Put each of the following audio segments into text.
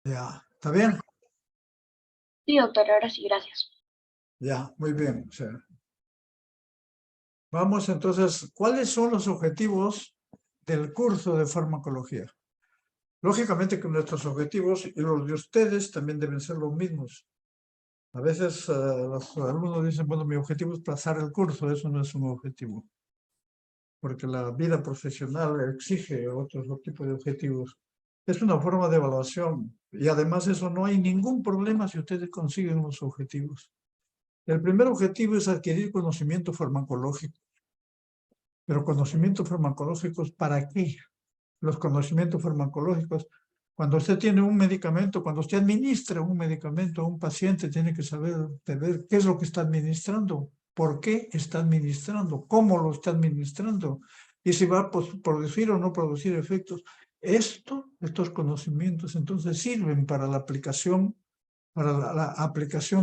Ya, ¿está bien? Sí, doctor, ahora sí, gracias. Ya, muy bien. O sea, vamos entonces, ¿cuáles son los objetivos del curso de farmacología? Lógicamente que nuestros objetivos y los de ustedes también deben ser los mismos. A veces los alumnos dicen, bueno, mi objetivo es pasar el curso, eso no es un objetivo, porque la vida profesional exige otro tipo de objetivos. Es una forma de evaluación y además eso no hay ningún problema si ustedes consiguen los objetivos. El primer objetivo es adquirir conocimiento farmacológico. Pero conocimientos farmacológicos, ¿para qué? Los conocimientos farmacológicos, cuando usted tiene un medicamento, cuando usted administra un medicamento a un paciente, tiene que saber de ver qué es lo que está administrando, por qué está administrando, cómo lo está administrando, y si va a producir o no producir efectos. Estos conocimientos entonces sirven para la aplicación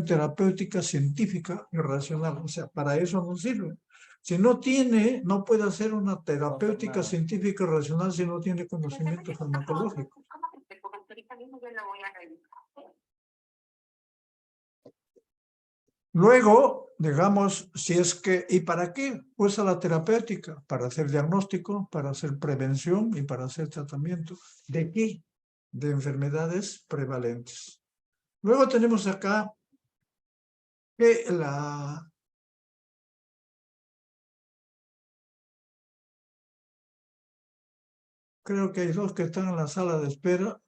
terapéutica, científica y racional. O sea, para eso no sirve. Si no tiene, no puede hacer una terapéutica científica y racional si no tiene conocimiento farmacológico. Luego, digamos, si es que, ¿y para qué? Pues a la terapéutica, para hacer diagnóstico, para hacer prevención y para hacer tratamiento. ¿De qué? De enfermedades prevalentes. Luego tenemos acá que creo que hay dos que están en la sala de espera.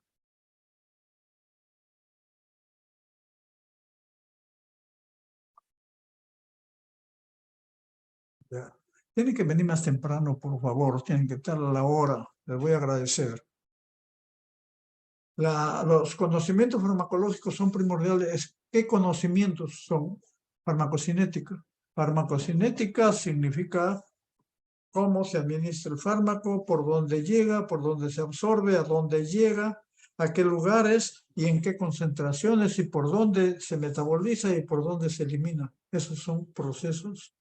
Ya. Tienen que venir más temprano, por favor. Tienen que estar a la hora. Les voy a agradecer. Los conocimientos farmacológicos son primordiales. ¿Qué conocimientos son? Farmacocinética. Farmacocinética significa cómo se administra el fármaco, por dónde llega, por dónde se absorbe, a dónde llega, a qué lugares y en qué concentraciones y por dónde se metaboliza y por dónde se elimina. Esos son procesos.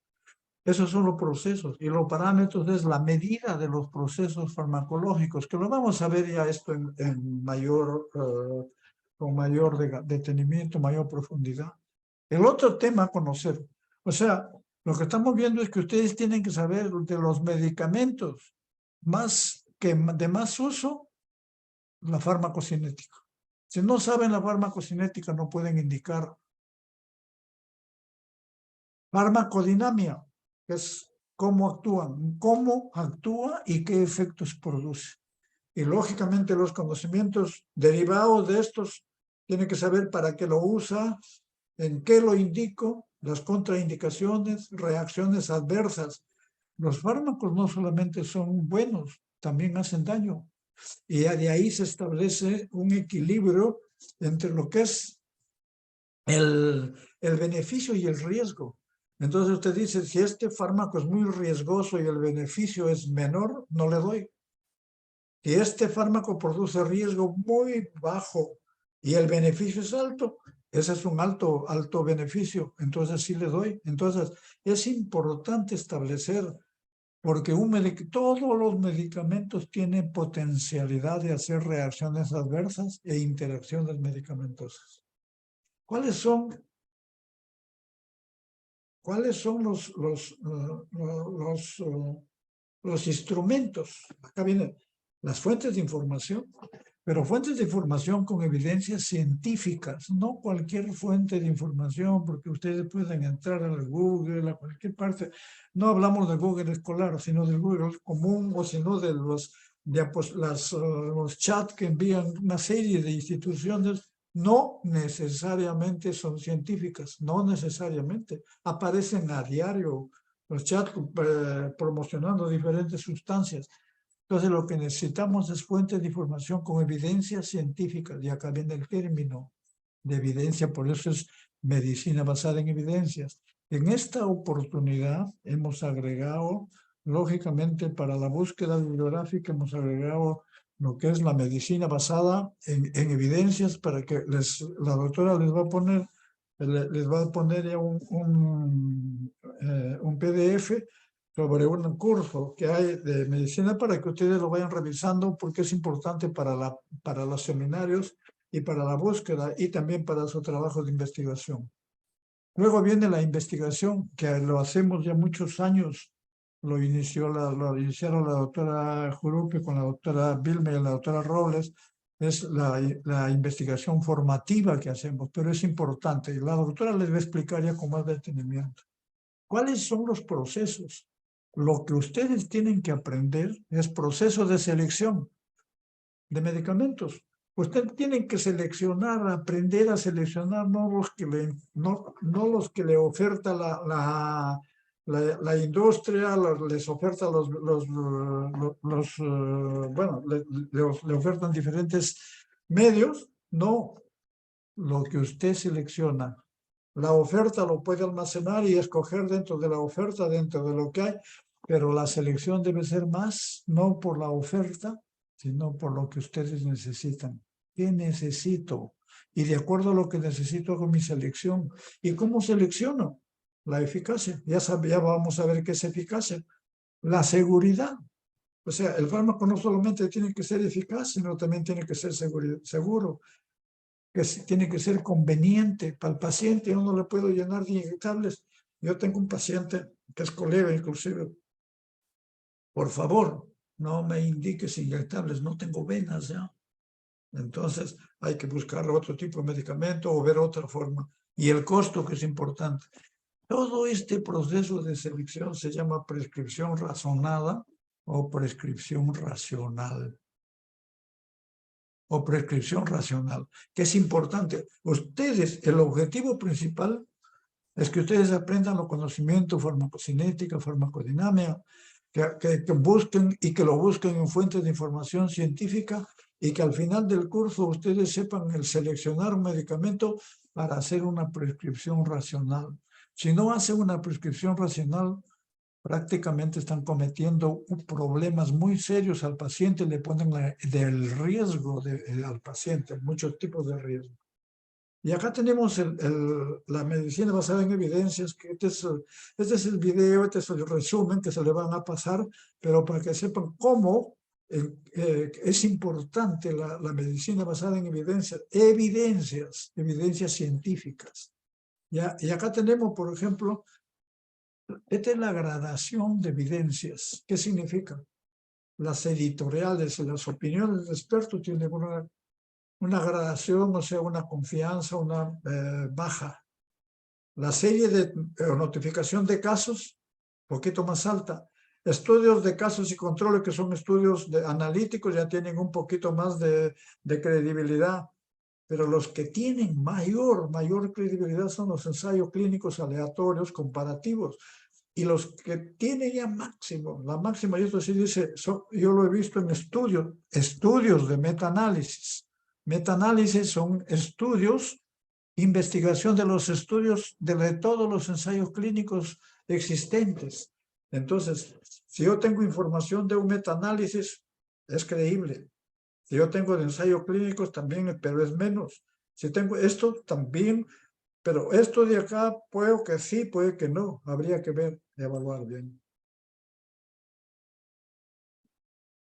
Esos son los procesos y los parámetros es la medida de los procesos farmacológicos, que lo vamos a ver ya esto con mayor detenimiento, mayor profundidad. El otro tema a conocer, o sea, lo que estamos viendo es que ustedes tienen que saber de los medicamentos de más uso, la farmacocinética. Si no saben la farmacocinética, no pueden indicar farmacodinamia, que es cómo actúa y qué efectos produce. Y lógicamente los conocimientos derivados de estos tienen que saber para qué lo usa, en qué lo indico, las contraindicaciones, reacciones adversas. Los fármacos no solamente son buenos, también hacen daño. Y de ahí se establece un equilibrio entre lo que es el beneficio y el riesgo. Entonces usted dice, si este fármaco es muy riesgoso y el beneficio es menor, no le doy. Si este fármaco produce riesgo muy bajo y el beneficio es alto, ese es un alto beneficio, entonces sí le doy. Entonces es importante establecer, porque todos los medicamentos tienen potencialidad de hacer reacciones adversas e interacciones medicamentosas. ¿Cuáles son los instrumentos? Acá vienen las fuentes de información, pero fuentes de información con evidencias científicas, no cualquier fuente de información, porque ustedes pueden entrar al Google, a cualquier parte. No hablamos del Google escolar, sino del Google común, o sino de los chats que envían una serie de instituciones. No necesariamente son científicas, no necesariamente. Aparecen a diario los chats promocionando diferentes sustancias. Entonces lo que necesitamos es fuentes de información con evidencia científica, y acá viene el término de evidencia, por eso es medicina basada en evidencias. En esta oportunidad hemos agregado, lógicamente para la búsqueda bibliográfica, hemos agregado lo que es la medicina basada en evidencias para que la doctora les va a poner ya un PDF sobre un curso que hay de medicina para que ustedes lo vayan revisando porque es importante para los seminarios y para la búsqueda y también para su trabajo de investigación. Luego viene la investigación, que lo hacemos ya muchos años. Lo iniciaron la doctora Jurupe con la doctora Vilma y la doctora Robles. Es la investigación formativa que hacemos, pero es importante. Y la doctora les va a explicar ya con más detenimiento. ¿Cuáles son los procesos? Lo que ustedes tienen que aprender es proceso de selección de medicamentos. Ustedes tienen que seleccionar, aprender a seleccionar, no los que los que le oferta la industria, les oferta bueno, le ofertan diferentes medios, no, lo que usted selecciona. La oferta lo puede almacenar y escoger dentro de la oferta, dentro de lo que hay, pero la selección debe ser más, no por la oferta, sino por lo que ustedes necesitan. ¿Qué necesito? Y de acuerdo a lo que necesito hago mi selección. ¿Y cómo selecciono? La eficacia. Ya vamos a ver qué es eficacia. La seguridad. O sea, el fármaco no solamente tiene que ser eficaz, sino también tiene que ser seguro. Que tiene que ser conveniente para el paciente. Yo no le puedo llenar de inyectables. Yo tengo un paciente que es colega inclusive. Por favor, no me indiques inyectables, no tengo venas ya. Entonces hay que buscar otro tipo de medicamento o ver otra forma. Y el costo, que es importante. Todo este proceso de selección se llama prescripción razonada o prescripción racional. O prescripción racional, que es importante. Ustedes, el objetivo principal es que ustedes aprendan los conocimientos farmacocinética, farmacodinámica, que busquen y que lo busquen en fuentes de información científica y que al final del curso ustedes sepan el seleccionar un medicamento para hacer una prescripción racional. Si no hacen una prescripción racional, prácticamente están cometiendo problemas muy serios al paciente, le ponen del riesgo al paciente, muchos tipos de riesgo. Y acá tenemos la medicina basada en evidencias, que este es el video, este es el resumen que se le van a pasar, pero para que sepan cómo es importante la medicina basada en evidencias científicas. ¿Ya? Y acá tenemos, por ejemplo, esta es la gradación de evidencias. ¿Qué significa? Las editoriales y las opiniones del experto tienen una gradación, o sea, una confianza, una baja. La serie de notificación de casos, poquito más alta. Estudios de casos y controles, que son estudios analíticos, ya tienen un poquito más de credibilidad. Pero los que tienen mayor credibilidad son los ensayos clínicos aleatorios comparativos. Y los que tienen ya máximo, la máxima, y esto sí dice, yo lo he visto en estudios de metaanálisis. Metaanálisis son estudios, investigación de los estudios de todos los ensayos clínicos existentes. Entonces, si yo tengo información de un metaanálisis, es creíble. Si yo tengo de ensayos clínicos también, pero es menos. Si tengo esto también, pero esto de acá puede que sí, puede que no. Habría que ver, evaluar bien.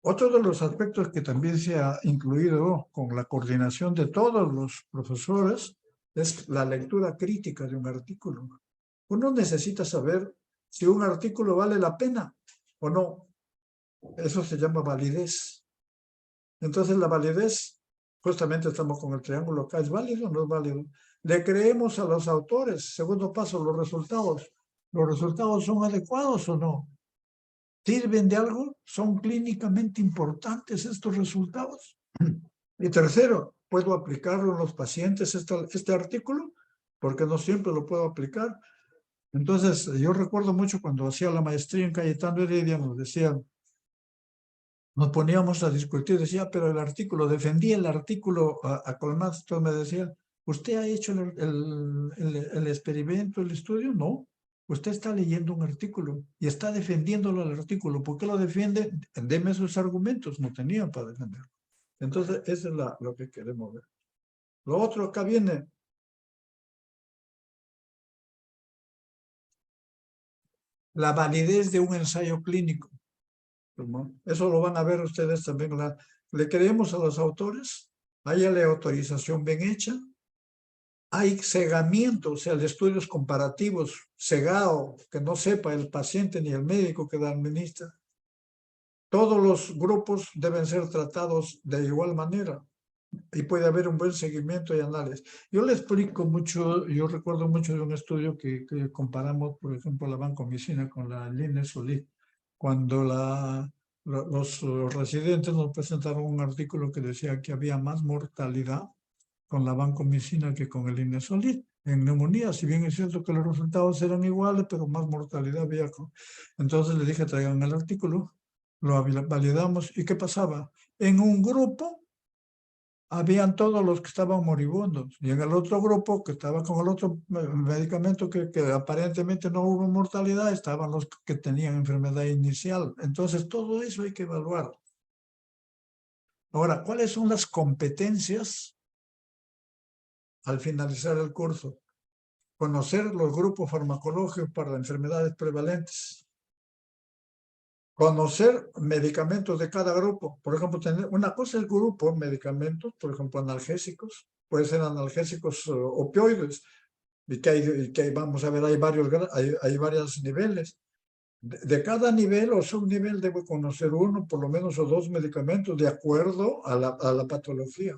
Otro de los aspectos que también se ha incluido con la coordinación de todos los profesores es la lectura crítica de un artículo. Uno necesita saber si un artículo vale la pena o no. Eso se llama validez. Entonces la validez, justamente estamos con el triángulo acá, ¿es válido o no es válido? Le creemos a los autores. Segundo paso, los resultados. ¿Los resultados son adecuados o no? ¿Sirven de algo? ¿Son clínicamente importantes estos resultados? Y tercero, ¿puedo aplicarlo en los pacientes este artículo? Porque no siempre lo puedo aplicar. Entonces, yo recuerdo mucho cuando hacía la maestría en Cayetano Heredia, nos poníamos a discutir, decía, pero el artículo, defendía el artículo a Colmaz, entonces me decía, ¿usted ha hecho el experimento, el estudio? No, usted está leyendo un artículo y está defendiéndolo al artículo. ¿Por qué lo defiende? Deme sus argumentos, no tenían para defenderlo. Entonces, eso es lo que queremos ver. Lo otro, acá viene la validez de un ensayo clínico. Eso lo van a ver ustedes también. ¿Le creemos a los autores? hay aleatorización bien hecha, hay cegamiento, o sea, de estudios comparativos, cegado, que no sepa el paciente ni el médico que la administra. Todos los grupos deben ser tratados de igual manera y puede haber un buen seguimiento y análisis. Yo le explico mucho, yo recuerdo mucho de un estudio que comparamos, por ejemplo, la vancomicina con la linezolid, cuando los residentes nos presentaron un artículo que decía que había más mortalidad con la vancomicina que con el linezolid en neumonía, si bien es cierto que los resultados eran iguales, pero más mortalidad había. Entonces le dije, traigan el artículo, lo validamos, ¿y qué pasaba? En un grupo habían todos los que estaban moribundos, y en el otro grupo, que estaba con el otro medicamento que aparentemente no hubo mortalidad, estaban los que tenían enfermedad inicial. Entonces, todo eso hay que evaluar. Ahora, ¿cuáles son las competencias al finalizar el curso? Conocer los grupos farmacológicos para enfermedades prevalentes. Conocer medicamentos de cada grupo. Por ejemplo, tener una cosa es el grupo, medicamentos, por ejemplo, analgésicos. Puede ser analgésicos opioides. Y que vamos a ver, hay varios niveles. De cada nivel o subnivel debe conocer uno, por lo menos, o dos medicamentos de acuerdo a la patología.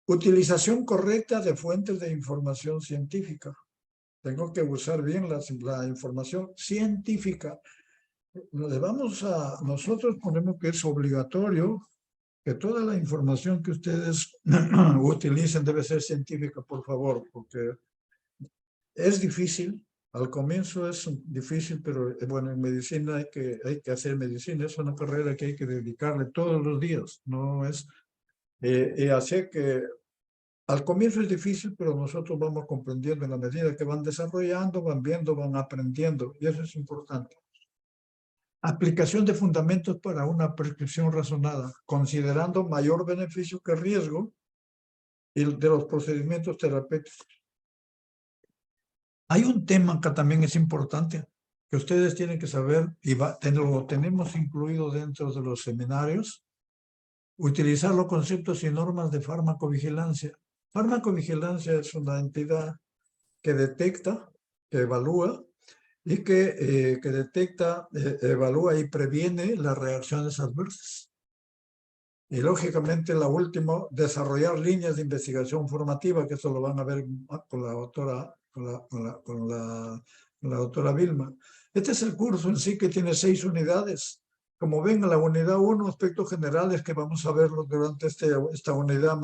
Utilización correcta de fuentes de información científica. Tengo que usar bien la información científica. Nosotros ponemos que es obligatorio que toda la información que ustedes utilicen debe ser científica, por favor, porque es difícil. Al comienzo es difícil, pero bueno, en medicina hay que hacer medicina. Es una carrera que hay que dedicarle todos los días. No es, y así que al comienzo es difícil, pero nosotros vamos comprendiendo en la medida que van desarrollando, van viendo, van aprendiendo, y eso es importante. Aplicación de fundamentos para una prescripción razonada, considerando mayor beneficio que riesgo y de los procedimientos terapéuticos. Hay un tema que también es importante, que ustedes tienen que saber, y lo tenemos incluido dentro de los seminarios, utilizar los conceptos y normas de farmacovigilancia. Farmacovigilancia es una entidad que detecta, que evalúa, y que detecta, evalúa y previene las reacciones adversas. Y lógicamente la última, desarrollar líneas de investigación formativa, que eso lo van a ver con la doctora Vilma. Este es el curso en sí, que tiene 6 unidades. Como ven, la unidad 1, aspectos generales, que vamos a verlo durante esta unidad,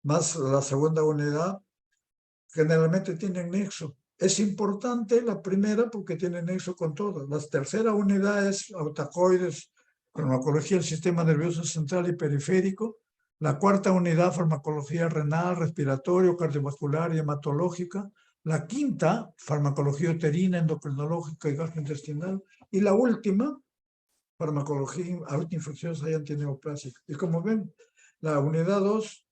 más la segunda unidad, generalmente tienen nexo. Es importante la primera porque tiene nexo con todas. La tercera unidad es autacoides, farmacología del sistema nervioso central y periférico. La cuarta unidad, farmacología renal, respiratorio, cardiovascular y hematológica. La quinta, farmacología uterina, endocrinológica y gastrointestinal. Y la última, farmacología autoinfecciosa y antineoplásica. Y como ven, la unidad 2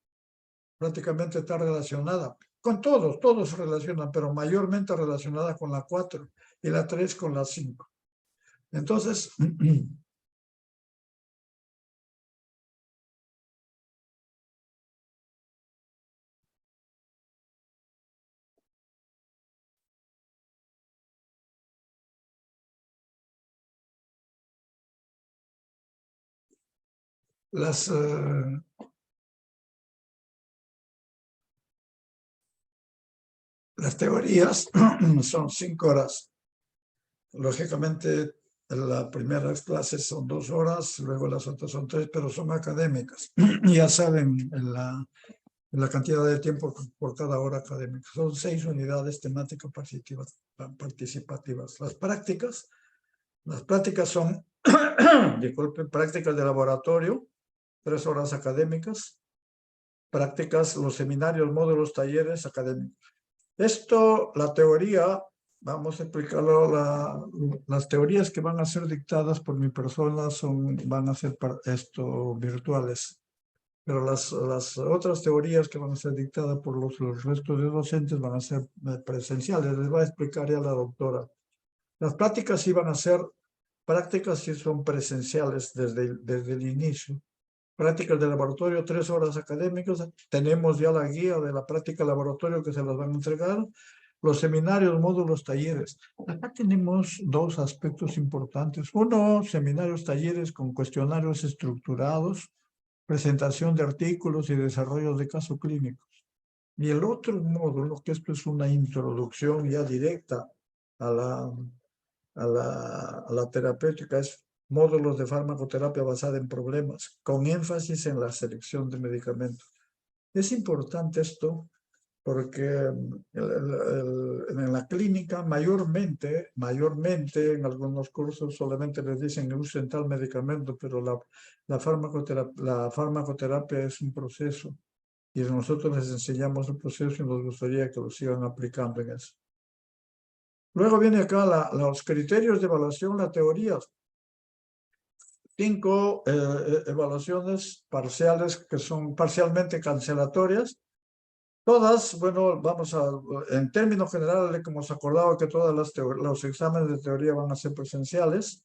prácticamente está relacionada con todos se relacionan, pero mayormente relacionada con la 4 y la 3 con la 5. Entonces, las teorías son 5 horas. Lógicamente, las primeras clases son 2 horas, luego las otras son 3, pero son académicas. Ya saben la cantidad de tiempo por cada hora académica. Son 6 unidades temáticas participativas. Las prácticas son, disculpen, prácticas de laboratorio, 3 horas académicas, prácticas, los seminarios, módulos, talleres académicos. Esto, la teoría, vamos a explicarlo, las teorías que van a ser dictadas por mi persona van a ser virtuales, pero las otras teorías que van a ser dictadas por los restos de docentes van a ser presenciales. Les va a explicar ya la doctora. Las prácticas sí van a ser prácticas, sí son presenciales desde el inicio. Prácticas de laboratorio, 3 horas académicas. Tenemos ya la guía de la práctica de laboratorio que se las van a entregar. Los seminarios, módulos, talleres. Acá tenemos dos aspectos importantes. Uno, seminarios, talleres con cuestionarios estructurados, presentación de artículos y desarrollo de casos clínicos. Y el otro módulo, que esto es una introducción ya directa a la terapéutica, es módulos de farmacoterapia basada en problemas, con énfasis en la selección de medicamentos. Es importante esto porque en la clínica mayormente en algunos cursos solamente les dicen que usen tal medicamento, pero la farmacoterapia es un proceso y nosotros les enseñamos el proceso y nos gustaría que lo sigan aplicando en eso. Luego viene acá los criterios de evaluación, la teoría. 5 evaluaciones parciales que son parcialmente cancelatorias. Todas, bueno, en términos generales, como hemos acordado que todos los exámenes de teoría van a ser presenciales.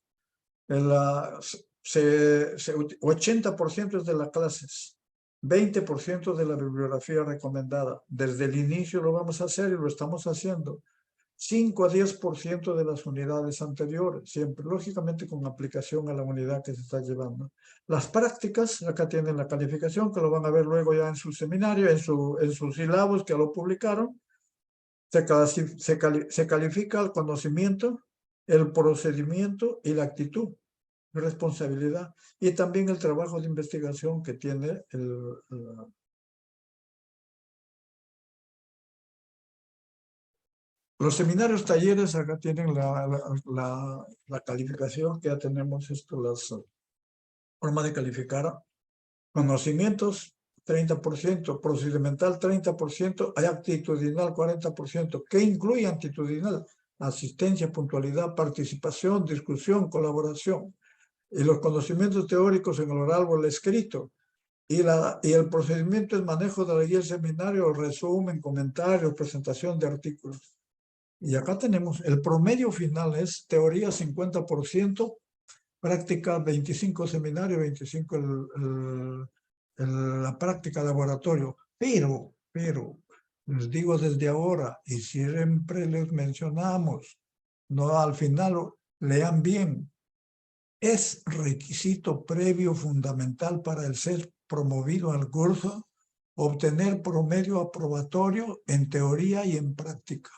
80% es de las clases, 20% de la bibliografía recomendada. Desde el inicio lo vamos a hacer y lo estamos haciendo. 5 a 10% de las unidades anteriores, siempre, lógicamente con aplicación a la unidad que se está llevando. Las prácticas, acá tienen la calificación, que lo van a ver luego ya en su seminario, en sus sílabos que lo publicaron. Se califica el conocimiento, el procedimiento y la actitud, responsabilidad, y también el trabajo de investigación que tiene los seminarios, talleres. Acá tienen la calificación, que ya tenemos las formas de calificar. Conocimientos, 30%, procedimental, 30%, hay actitudinal, 40%. ¿Qué incluye actitudinal? Asistencia, puntualidad, participación, discusión, colaboración. Y los conocimientos teóricos en el oral o el escrito. Y el procedimiento es manejo de la guía del seminario, resumen, comentarios, presentación de artículos. Y acá tenemos, el promedio final es teoría 50%, práctica 25, seminario 25 la práctica laboratorio. Pero, les digo desde ahora, y siempre les mencionamos, no al final, lean bien, es requisito previo fundamental para el ser promovido al curso obtener promedio aprobatorio en teoría y en práctica.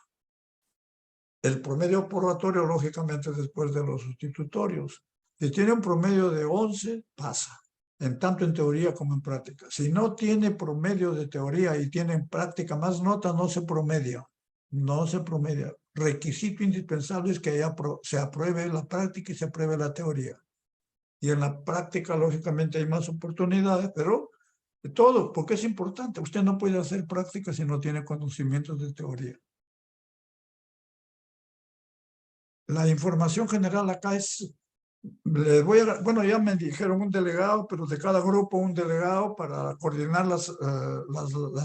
El promedio aprobatorio, lógicamente, después de los sustitutorios. Si tiene un promedio de 11, pasa, en tanto en teoría como en práctica. Si no tiene promedio de teoría y tiene en práctica más nota, no se promedia. No se promedia. Requisito indispensable es que se apruebe la práctica y se apruebe la teoría. Y en la práctica, lógicamente, hay más oportunidades, pero de todo, porque es importante. Usted no puede hacer práctica si no tiene conocimientos de teoría. La información general acá es, bueno, ya me dijeron un delegado, pero de cada grupo un delegado para coordinar las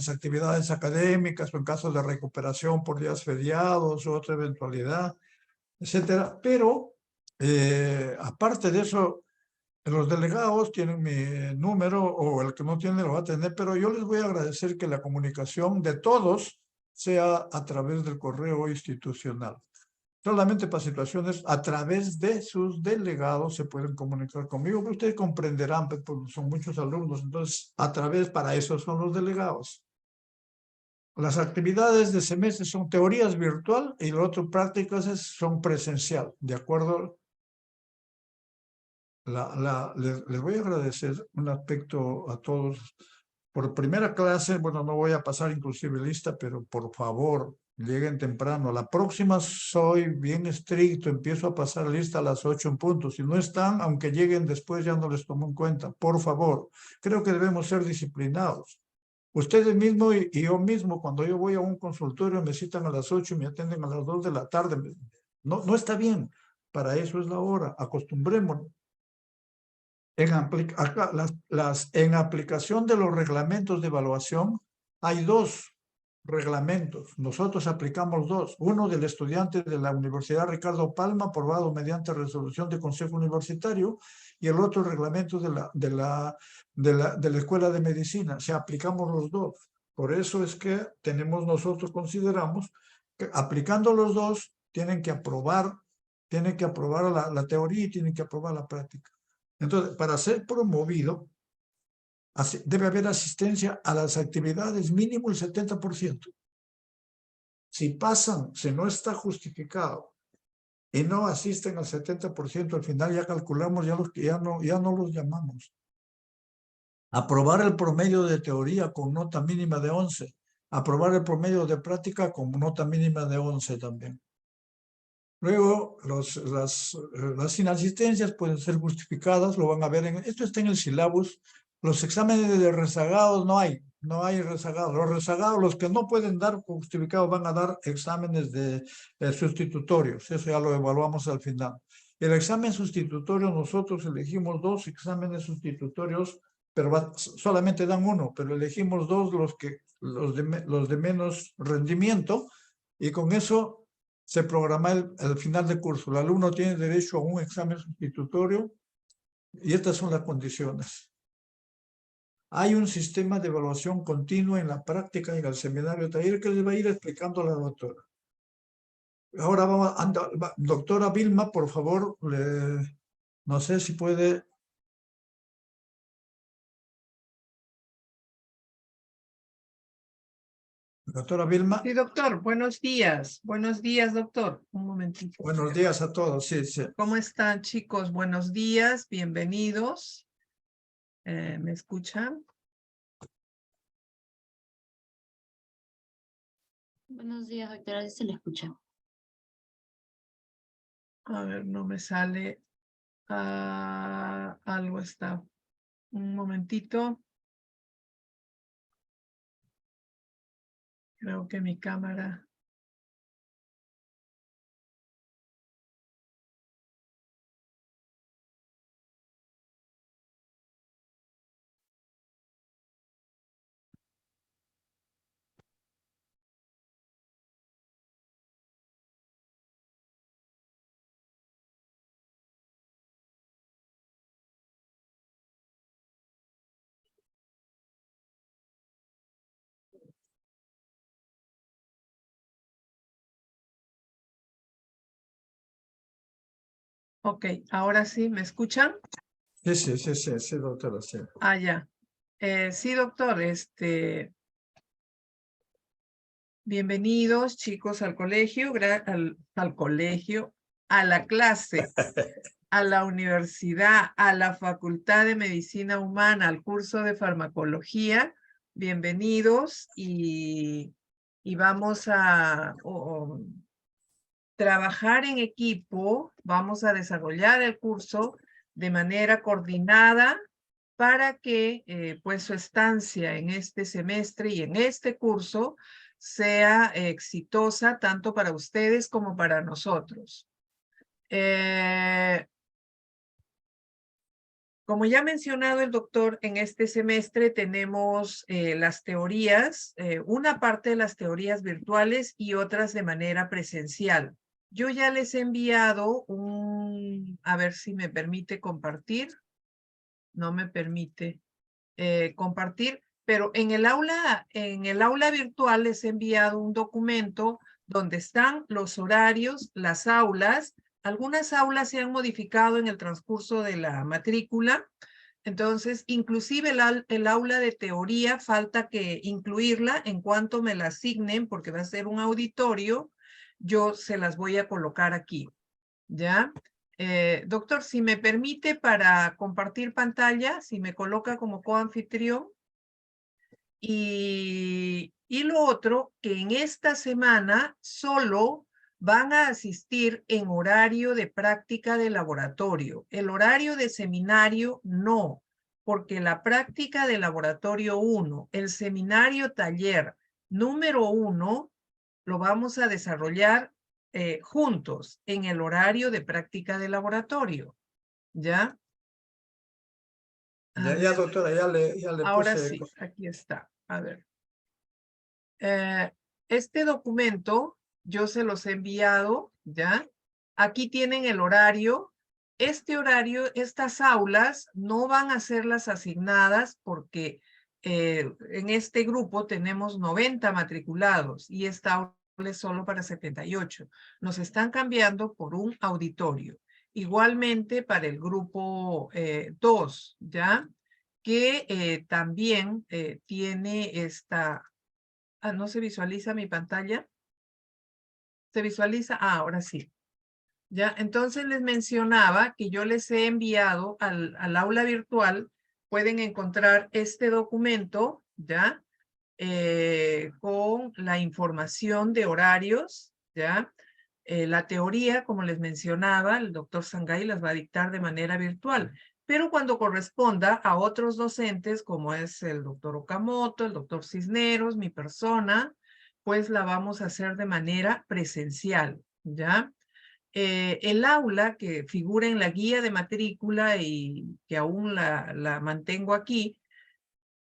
actividades académicas o en caso de recuperación por días feriados o otra eventualidad, etcétera. Pero, aparte de eso, los delegados tienen mi número, o el que no tiene lo va a tener, pero yo les voy a agradecer que la comunicación de todos sea a través del correo institucional. Solamente para situaciones a través de sus delegados se pueden comunicar conmigo, pero ustedes comprenderán, porque son muchos alumnos, entonces para eso son los delegados. Las actividades de semestre son teorías virtual y lo otro prácticas son presencial, ¿de acuerdo? Les voy a agradecer un aspecto a todos. Por primera clase, bueno, no voy a pasar inclusive lista, pero por favor, lleguen temprano. La próxima soy bien estricto, empiezo a pasar lista a las 8 en punto. Si no están, aunque lleguen después, ya no les tomo en cuenta. Por favor, creo que debemos ser disciplinados. Ustedes mismos y yo mismo, cuando yo voy a un consultorio, me citan a las 8 y me atienden a las 2 de la tarde. No está bien. Para eso es la hora. Acostumbrémonos. En aplicación de los reglamentos de evaluación hay dos reglamentos. Nosotros aplicamos dos. Uno del estudiante de la Universidad Ricardo Palma, aprobado mediante resolución de Consejo Universitario, y el otro reglamento de la Escuela de Medicina. O sea, aplicamos los dos. Por eso es que nosotros consideramos que aplicando los dos tienen que aprobar la teoría y tienen que aprobar la práctica. Entonces, para ser promovido, debe haber asistencia a las actividades mínimo el 70%. Si pasan, si no está justificado y no asisten al 70%, al final ya calculamos, ya no los llamamos. Aprobar el promedio de teoría con nota mínima de 11. Aprobar el promedio de práctica con nota mínima de 11 también. Luego, las inasistencias pueden ser justificadas, lo van a ver, esto está en el sílabus. Los exámenes de rezagados no hay rezagados. Los rezagados, los que no pueden dar justificados, van a dar exámenes de sustitutorios. Eso ya lo evaluamos al final. El examen sustitutorio, nosotros elegimos 2 exámenes sustitutorios, pero solamente dan uno, pero elegimos 2, los de menos rendimiento, y con eso se programa el final de curso. El alumno tiene derecho a un examen sustitutorio y estas son las condiciones. Hay un sistema de evaluación continua en la práctica y en el seminario taller que les va a ir explicando la doctora. Ahora vamos, doctora Vilma, por favor, no sé si puede. Doctora Vilma. Sí, doctor, buenos días. Buenos días, doctor. Un momentito. Buenos días a todos, sí, sí. ¿Cómo están, chicos? Buenos días, bienvenidos. ¿Me escuchan? Buenos días, doctora, si se le escucha. A ver, no me sale. Algo está. Un momentito. Creo que mi cámara. Ok, ahora sí, ¿me escuchan? Sí, doctora, sí. Ya. Sí, doctor, bienvenidos, chicos, al colegio, a la clase, a la universidad, a la Facultad de Medicina Humana, al curso de farmacología. Bienvenidos y vamos a trabajar en equipo, vamos a desarrollar el curso de manera coordinada para que pues su estancia en este semestre y en este curso sea exitosa tanto para ustedes como para nosotros. Como ya ha mencionado el doctor, en este semestre tenemos las teorías, una parte de las teorías virtuales y otras de manera presencial. Yo ya les he enviado a ver si me permite compartir. No me permite compartir, pero en el aula virtual les he enviado un documento donde están los horarios, las aulas. Algunas aulas se han modificado en el transcurso de la matrícula. Entonces, inclusive el aula de teoría falta que incluirla en cuanto me la asignen, porque va a ser un auditorio, yo se las voy a colocar aquí, ¿ya? Doctor, si me permite para compartir pantalla, si me coloca como coanfitrión. Y lo otro, que en esta semana solo van a asistir en horario de práctica de laboratorio. El horario de seminario no, porque la práctica de laboratorio 1, el seminario taller número 1, lo vamos a desarrollar juntos en el horario de práctica de laboratorio. ¿Ya? Doctora, ya le Ahora puse. sí, aquí está. A ver. este documento yo se los he enviado, ¿ya? Aquí tienen el horario. Este horario, estas aulas no van a ser las asignadas porque en este grupo tenemos 90 matriculados y esta aula es solo para 78. Nos están cambiando por un auditorio. Igualmente para el grupo 2, ¿ya? Que también tiene esta... Ah, ¿no se visualiza mi pantalla? ¿Se visualiza? Ah, ahora sí. Ya, entonces les mencionaba que yo les he enviado al aula virtual, pueden encontrar este documento, ¿ya? Con la información de horarios, ¿ya? La teoría, como les mencionaba, el doctor Sangay las va a dictar de manera virtual, pero cuando corresponda a otros docentes, como es el doctor Okamoto, el doctor Cisneros, mi persona, pues la vamos a hacer de manera presencial, ¿ya? El aula que figura en la guía de matrícula y que aún la mantengo aquí,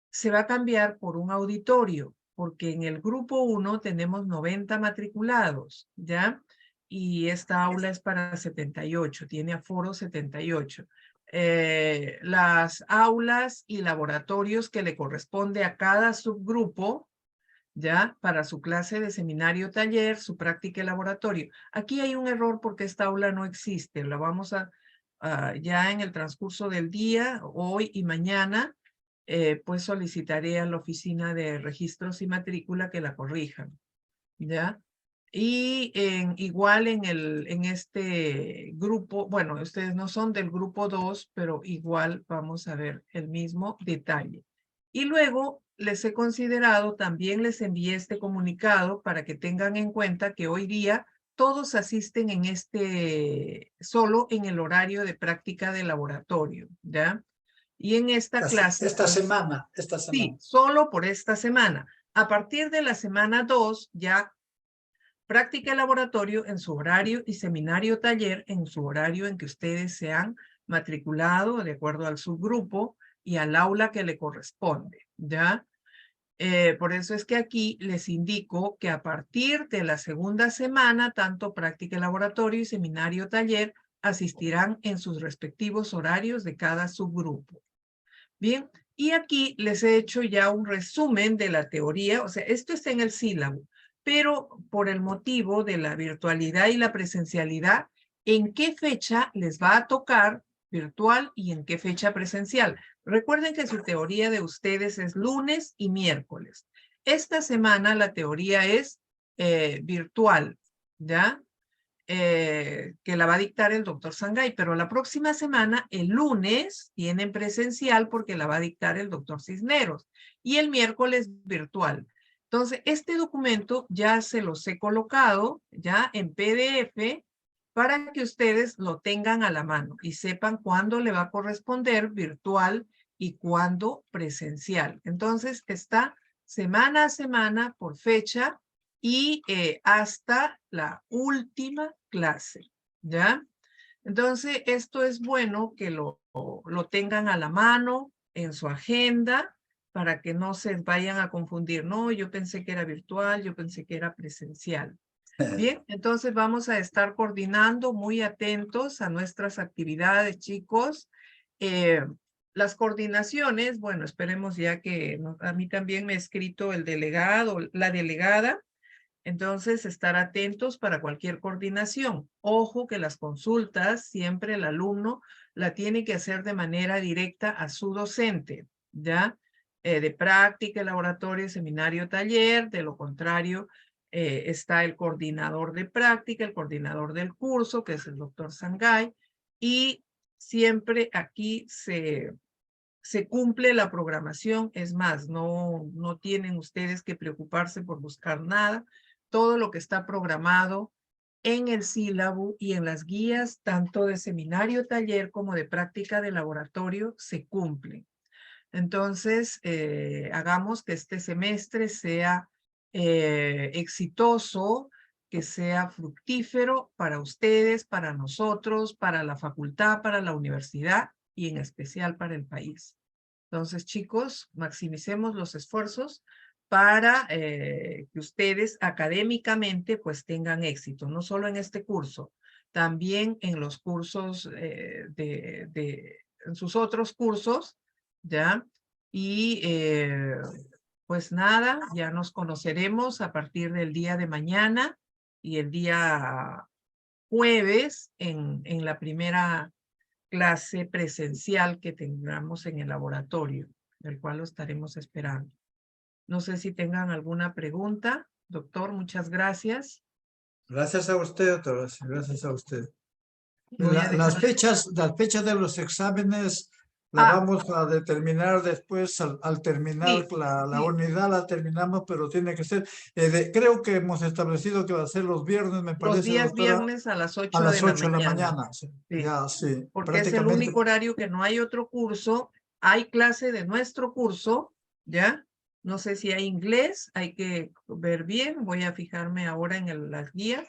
se va a cambiar por un auditorio, porque en el grupo 1 tenemos 90 matriculados, ¿ya? Y esta aula es para 78, tiene aforo 78. Las aulas y laboratorios que le corresponde a cada subgrupo, ¿ya? Para su clase de seminario taller, su práctica y laboratorio. Aquí hay un error porque esta aula no existe. La vamos a ya en el transcurso del día, hoy y mañana, pues solicitaré a la oficina de registros y matrícula que la corrijan, ¿ya? Y igual en este grupo, bueno, ustedes no son del grupo 2, pero igual vamos a ver el mismo detalle. Y luego les he considerado, también les envié este comunicado para que tengan en cuenta que hoy día todos asisten en solo en el horario de práctica de laboratorio, ¿ya? Y en esta clase... Esta pues, semana. sí, solo por esta semana. A partir de la semana 2, ya práctica de laboratorio en su horario y seminario taller en su horario en que ustedes se han matriculado de acuerdo al subgrupo y al aula que le corresponde, ¿ya? Por eso es que aquí les indico que a partir de la segunda semana, tanto práctica de laboratorio y seminario taller asistirán en sus respectivos horarios de cada subgrupo. Bien, y aquí les he hecho ya un resumen de la teoría, o sea, esto está en el sílabo, pero por el motivo de la virtualidad y la presencialidad, ¿en qué fecha les va a tocar virtual y en qué fecha presencial? Recuerden que su teoría de ustedes es lunes y miércoles. Esta semana la teoría es virtual, ¿ya? Que la va a dictar el doctor Sangay, pero la próxima semana, el lunes, tienen presencial porque la va a dictar el doctor Cisneros y el miércoles virtual. Entonces, este documento ya se los he colocado ya en PDF para que ustedes lo tengan a la mano y sepan cuándo le va a corresponder virtual y cuándo presencial. Entonces, está semana a semana por fecha y hasta la última clase, ¿ya? Entonces, esto es bueno que lo tengan a la mano en su agenda para que no se vayan a confundir. No, yo pensé que era virtual, yo pensé que era presencial. Bien, entonces vamos a estar coordinando, muy atentos a nuestras actividades, chicos. Las coordinaciones, bueno, esperemos ya que a mí también me ha escrito el delegado, la delegada. Entonces, estar atentos para cualquier coordinación. Ojo que las consultas, siempre el alumno la tiene que hacer de manera directa a su docente, ¿ya? De práctica, laboratorio, seminario, taller. De lo contrario, está el coordinador de práctica, el coordinador del curso, que es el doctor Sangay, y siempre aquí se cumple la programación. Es más, no tienen ustedes que preocuparse por buscar nada. Todo lo que está programado en el sílabo y en las guías, tanto de seminario, taller, como de práctica de laboratorio, se cumplen. Entonces, hagamos que este semestre sea exitoso, que sea fructífero para ustedes, para nosotros, para la facultad, para la universidad y en especial para el país. Entonces, chicos, maximicemos los esfuerzos para que ustedes académicamente pues tengan éxito, no solo en este curso, también en los cursos en sus otros cursos, ¿ya? Y pues nada, ya nos conoceremos a partir del día de mañana y el día jueves en la primera clase presencial que tengamos en el laboratorio, del cual lo estaremos esperando. No sé si tengan alguna pregunta. Doctor, muchas gracias. Gracias a usted, doctora, gracias a usted. Voy a Las dejar- fechas de los exámenes las Ah, vamos a determinar después al terminar sí, la sí, unidad, la terminamos, pero tiene que ser, creo que hemos establecido que va a ser los viernes, me los parece, días doctora, viernes a las a 8 de las la 8 de la mañana. mañana. Sí. Sí, Ya, sí, porque es el prácticamente. único horario que no hay otro curso. Hay clase de nuestro curso, ¿ya? No sé si hay inglés, hay que ver bien. Voy a fijarme ahora en las guías,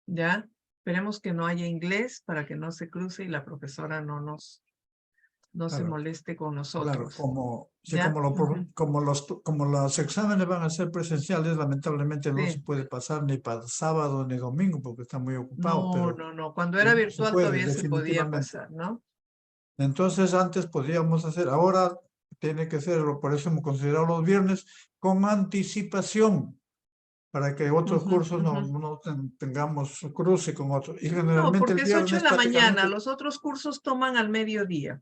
¿ya? Esperemos que no haya inglés para que no se cruce y la profesora no se Claro, moleste con claro, nosotros, sí, ¿ya? Ujú. como los exámenes van a ser presenciales, lamentablemente no se Sí. puede pasar ni para sábado ni domingo porque está muy ocupado, No, pero no, no. Cuando era se virtual puede todavía se podía definitivamente. pasar, ¿no? Entonces antes podíamos hacer, ahora tiene que ser, por eso hemos considerado los viernes, con anticipación, para que otros Ujú, cursos ujú. no tengamos cruce con otros. Y No, generalmente el porque es 8 de viernes la mañana. prácticamente, Los otros cursos toman al mediodía.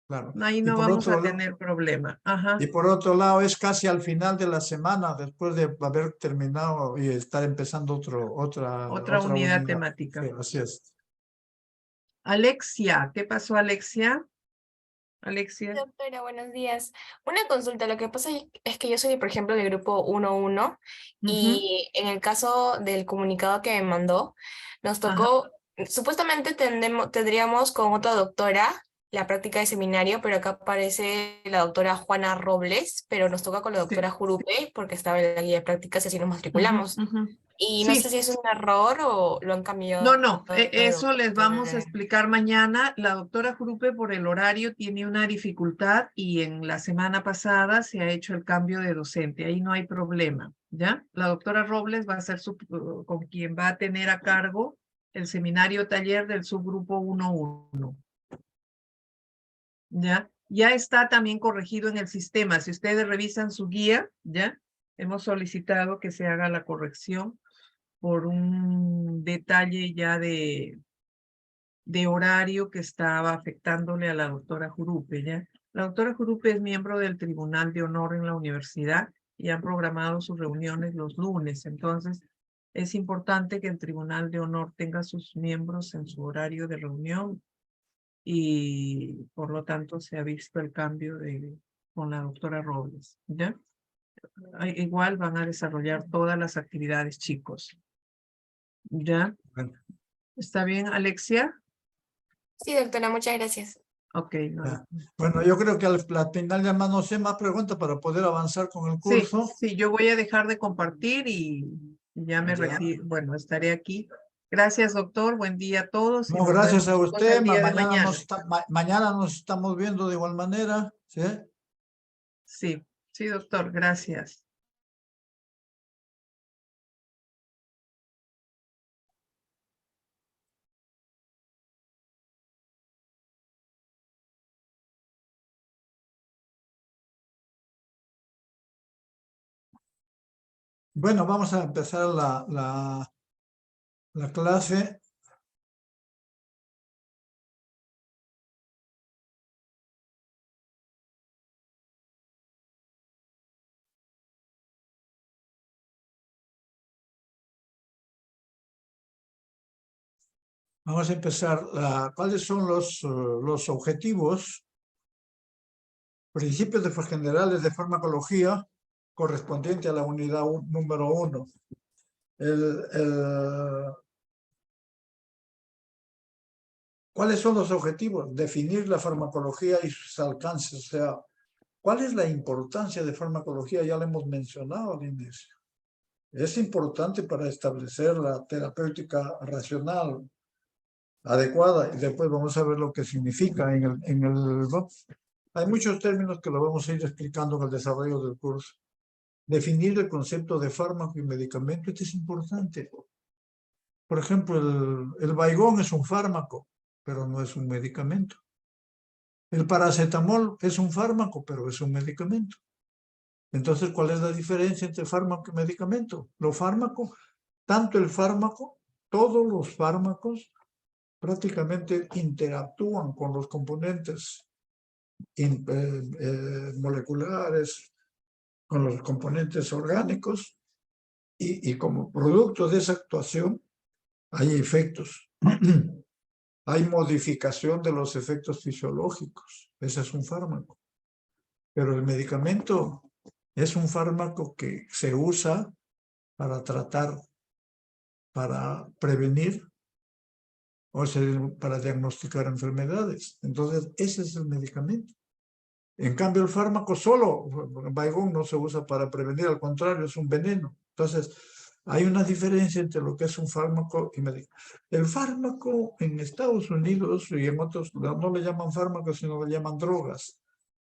claro. Ahí Y no por vamos otro a lado, tener problema. Ajá. y por otro lado es casi al final de la semana, después de haber terminado y estar empezando Otra otra unidad unidad. Sí, temática. así es. Alexia, ¿qué pasó, Alexia? Alexia. Doctora, buenos días. Una consulta, lo que pasa es que yo soy, por ejemplo, del grupo 1-1 Ujú. y en el caso del comunicado que me mandó, nos Ajá. tocó, supuestamente tendríamos con otra doctora la práctica de seminario, pero acá aparece la doctora Juana Robles, pero nos toca con la Sí. doctora Jurupe porque estaba en la guía de prácticas y así nos Ujú, matriculamos. ujú. Y no sé Sí. si es un error o lo han No, cambiado no, de eso les vamos a doctora. explicar mañana. La doctora Jurupe por el horario tiene una dificultad y en la semana pasada se ha hecho el cambio de docente. Ahí no hay problema, ¿ya? La doctora Robles va a ser con quien va a tener a cargo el seminario taller del subgrupo 1-1, ¿ya? Ya está también corregido en el sistema. Si ustedes revisan su guía, ¿ya? Hemos solicitado que se haga la corrección por un detalle ya de horario que estaba afectándole a la doctora Jurupe, ¿ya? La doctora Jurupe es miembro del Tribunal de Honor en la universidad y han programado sus reuniones los lunes. Entonces, es importante que el Tribunal de Honor tenga sus miembros en su horario de reunión y por lo tanto se ha visto el cambio con la doctora Robles, ¿ya? Igual van a desarrollar todas las actividades, chicos. ¿Ya? Bueno, ¿Está bien, Alexia? Sí, doctora, muchas gracias. Ok, ya. Bueno, yo creo que al final ya más no sé más preguntas para poder avanzar con el sí, curso. sí, yo voy a dejar de compartir y ya me Ya. retiro. Bueno, estaré aquí. Gracias, doctor. Buen día a todos y No, nos gracias vemos a chicos, usted. el día de Mañana mañana. mañana nos estamos viendo de igual manera. ¿Sí? Sí, sí, doctor, gracias. Bueno, vamos a empezar la clase. Vamos a empezar. ¿Cuáles son los objetivos, principios generales de farmacología correspondiente a la unidad número 1? ¿Cuáles son los objetivos? Definir la farmacología y sus alcances. O sea, ¿cuál es la importancia de farmacología? Ya lo hemos mencionado al inicio. Es importante para establecer la terapéutica racional adecuada y después vamos a ver lo que significa ¿no? Hay muchos términos que lo vamos a ir explicando en el desarrollo del curso. definir el concepto de fármaco y medicamento. Esto es importante. Por ejemplo, el Baigón es un fármaco, pero no es un medicamento. El paracetamol es un fármaco, pero es un medicamento. Entonces, ¿cuál es la diferencia entre fármaco y medicamento? Los fármacos, tanto el fármaco, todos los fármacos prácticamente interactúan con los componentes moleculares, con los componentes orgánicos, y como producto de esa actuación hay efectos. Hay modificación de los efectos fisiológicos. Ese es un fármaco. Pero el medicamento es un fármaco que se usa para tratar, para prevenir o para diagnosticar enfermedades. Entonces, ese es el medicamento. En cambio, el fármaco solo, Baigón, no se usa para prevenir, al contrario, es un veneno. Entonces, hay una diferencia entre lo que es un fármaco y medicamento. El fármaco en Estados Unidos y en otros no le llaman fármacos, sino le llaman drogas.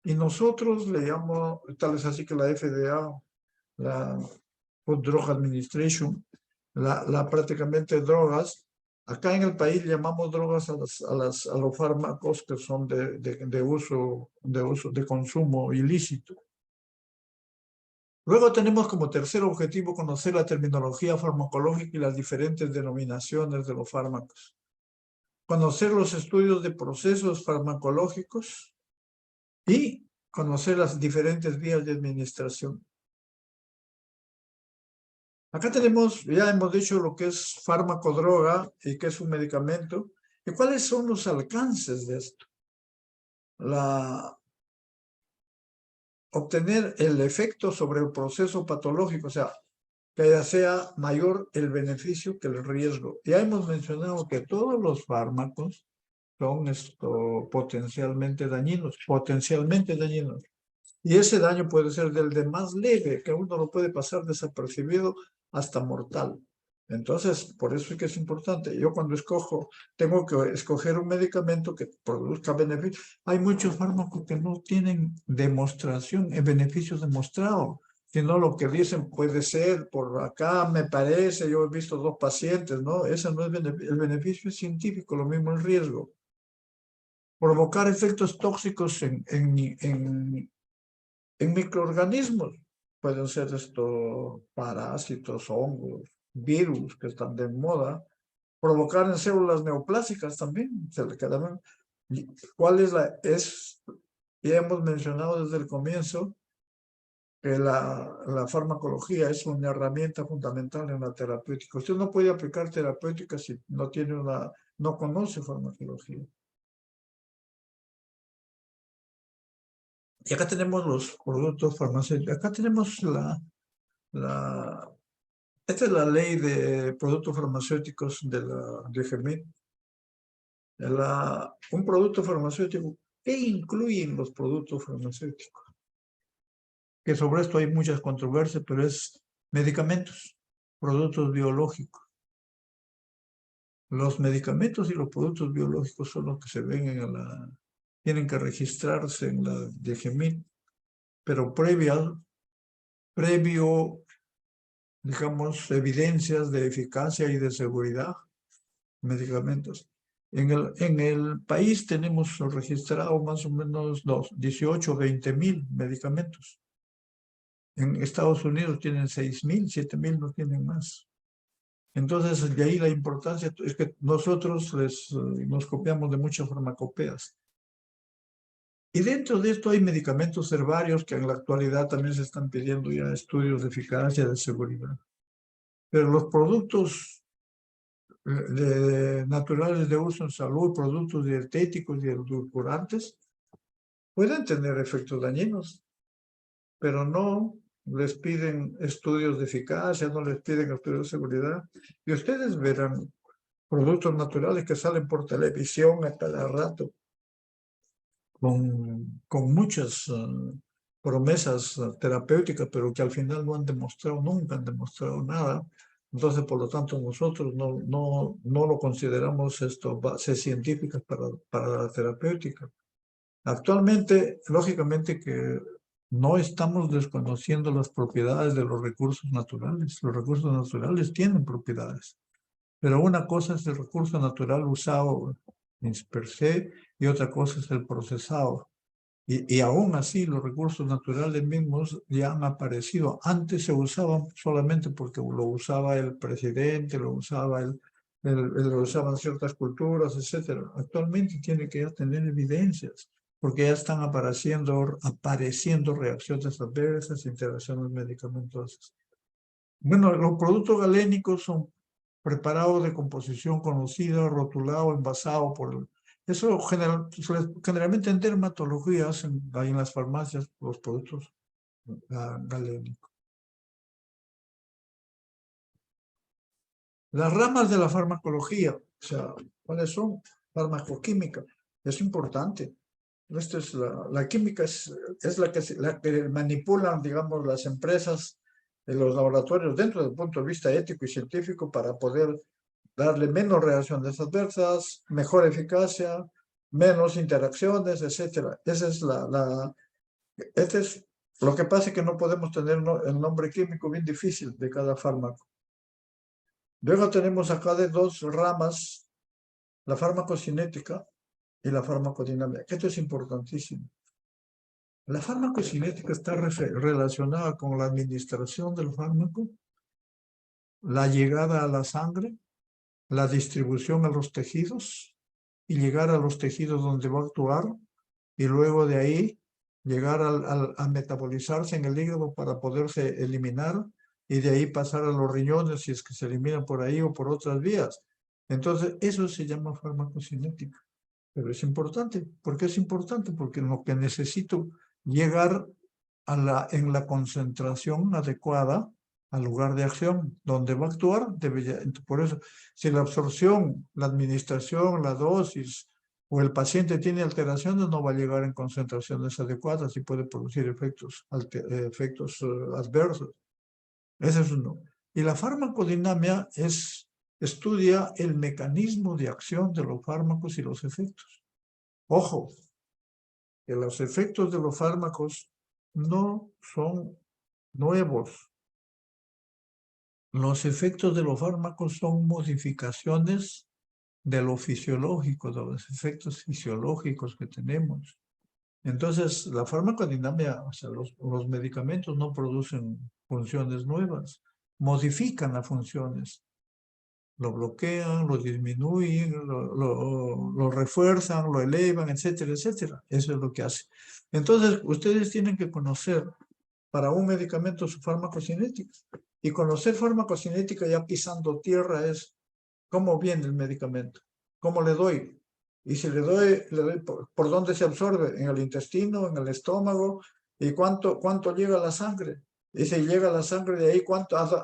Y nosotros le llamamos, tal es así que la FDA, la Food Drug Administration, prácticamente drogas. Acá en el país llamamos drogas a los fármacos que son de consumo ilícito. Luego tenemos como tercer objetivo conocer la terminología farmacológica y las diferentes denominaciones de los fármacos. Conocer los estudios de procesos farmacológicos y conocer las diferentes vías de administración. Acá tenemos, ya hemos dicho lo que es fármaco-droga y qué es un medicamento. ¿Y cuáles son los alcances de esto? Obtener el efecto sobre el proceso patológico, o sea, que ya sea mayor el beneficio que el riesgo. Ya hemos mencionado que todos los fármacos son potencialmente dañinos, Y ese daño puede ser del de más leve, que uno lo puede pasar desapercibido, hasta mortal. Entonces, por eso es que es importante. Yo cuando tengo que escoger un medicamento que produzca beneficio. Hay muchos fármacos que no tienen demostración, beneficios demostrados, sino lo que dicen puede ser, por acá me parece, yo he visto 2 pacientes, ¿no? Ese no es el beneficio es científico, lo mismo el riesgo. Provocar efectos tóxicos en microorganismos. Pueden ser parásitos, hongos, virus que están de moda. Provocar en células neoplásicas también. ¿Cuál es ya hemos mencionado desde el comienzo que la farmacología es una herramienta fundamental en la terapéutica. Usted no puede aplicar terapéutica si no conoce farmacología. Y acá tenemos los productos farmacéuticos. Acá tenemos esta es la ley de productos farmacéuticos de la DGMIT. Un producto farmacéutico, ¿qué incluyen los productos farmacéuticos? Que sobre esto hay muchas controversias, pero es medicamentos, productos biológicos. Los medicamentos y los productos biológicos son los que se ven tienen que registrarse en la DGMIT, pero previo, digamos, evidencias de eficacia y de seguridad, medicamentos. En el país tenemos registrado más o menos 18 o 20,000 medicamentos. En Estados Unidos tienen 6,000, 7,000 no tienen más. Entonces, de ahí la importancia es que nosotros nos copiamos de muchas farmacopeas. Y dentro de esto hay medicamentos herbarios que en la actualidad también se están pidiendo ya estudios de eficacia, de seguridad. Pero los productos naturales de uso en salud, productos dietéticos y edulcorantes, pueden tener efectos dañinos, pero no les piden estudios de eficacia, no les piden estudios de seguridad. Y ustedes verán productos naturales que salen por televisión a cada rato, con muchas promesas terapéuticas, pero que al final nunca han demostrado nada. Entonces, por lo tanto, nosotros no lo consideramos bases científicas para la terapéutica. Actualmente, lógicamente que No estamos desconociendo las propiedades de los recursos naturales. Los recursos naturales tienen propiedades. Pero una cosa es el recurso natural usado per se y otra cosa es el procesado. Y aún así los recursos naturales mismos ya han aparecido. Antes se usaban solamente porque lo usaba el presidente, lo usaban ciertas culturas, etc. Actualmente tiene que ya tener evidencias, porque ya están apareciendo reacciones adversas, interacciones medicamentosas. Bueno, los productos galénicos son preparados de composición conocida, rotulado, envasado por el... Eso generalmente en dermatología hay en las farmacias los productos galénicos. Las ramas de la farmacología, o sea, ¿cuáles son? Farmacoquímica, es importante. Esta es la química es la que manipulan, digamos, las empresas, los laboratorios dentro del punto de vista ético y científico para poder darle menos reacciones adversas, mejor eficacia, menos interacciones, etc. Esa es este es lo que pasa, es que no podemos tener el nombre químico bien difícil de cada fármaco. Luego tenemos acá de dos ramas, la farmacocinética y la farmacodinámica. Esto es importantísimo. La farmacocinética está relacionada con la administración del fármaco, la llegada a la sangre, la distribución a los tejidos y llegar a los tejidos donde va a actuar y luego de ahí llegar a metabolizarse en el hígado para poderse eliminar y de ahí pasar a los riñones si es que se eliminan por ahí o por otras vías. Entonces eso se llama farmacocinética. Pero es importante. ¿Por qué es importante? Porque lo que necesito llegar en la concentración adecuada al lugar de acción, donde va a actuar, por eso, si la absorción, la administración, la dosis o el paciente tiene alteraciones, no va a llegar en concentraciones adecuadas y puede producir efectos adversos. Ese es uno. Y la farmacodinamia estudia el mecanismo de acción de los fármacos y los efectos. Ojo, que los efectos de los fármacos no son nuevos. Los efectos de los fármacos son modificaciones de lo fisiológico, de los efectos fisiológicos que tenemos. Entonces, la farmacodinamia, o sea, los medicamentos no producen funciones nuevas, modifican las funciones. Lo bloquean, lo disminuyen, lo refuerzan, lo elevan, etcétera, etcétera. Eso es lo que hace. Entonces, ustedes tienen que conocer para un medicamento su farmacocinética. Y conocer farmacocinética ya pisando tierra es cómo viene el medicamento, cómo le doy. Y si le doy por dónde se absorbe, en el intestino, en el estómago, y cuánto llega a la sangre. Y si llega a la sangre de ahí,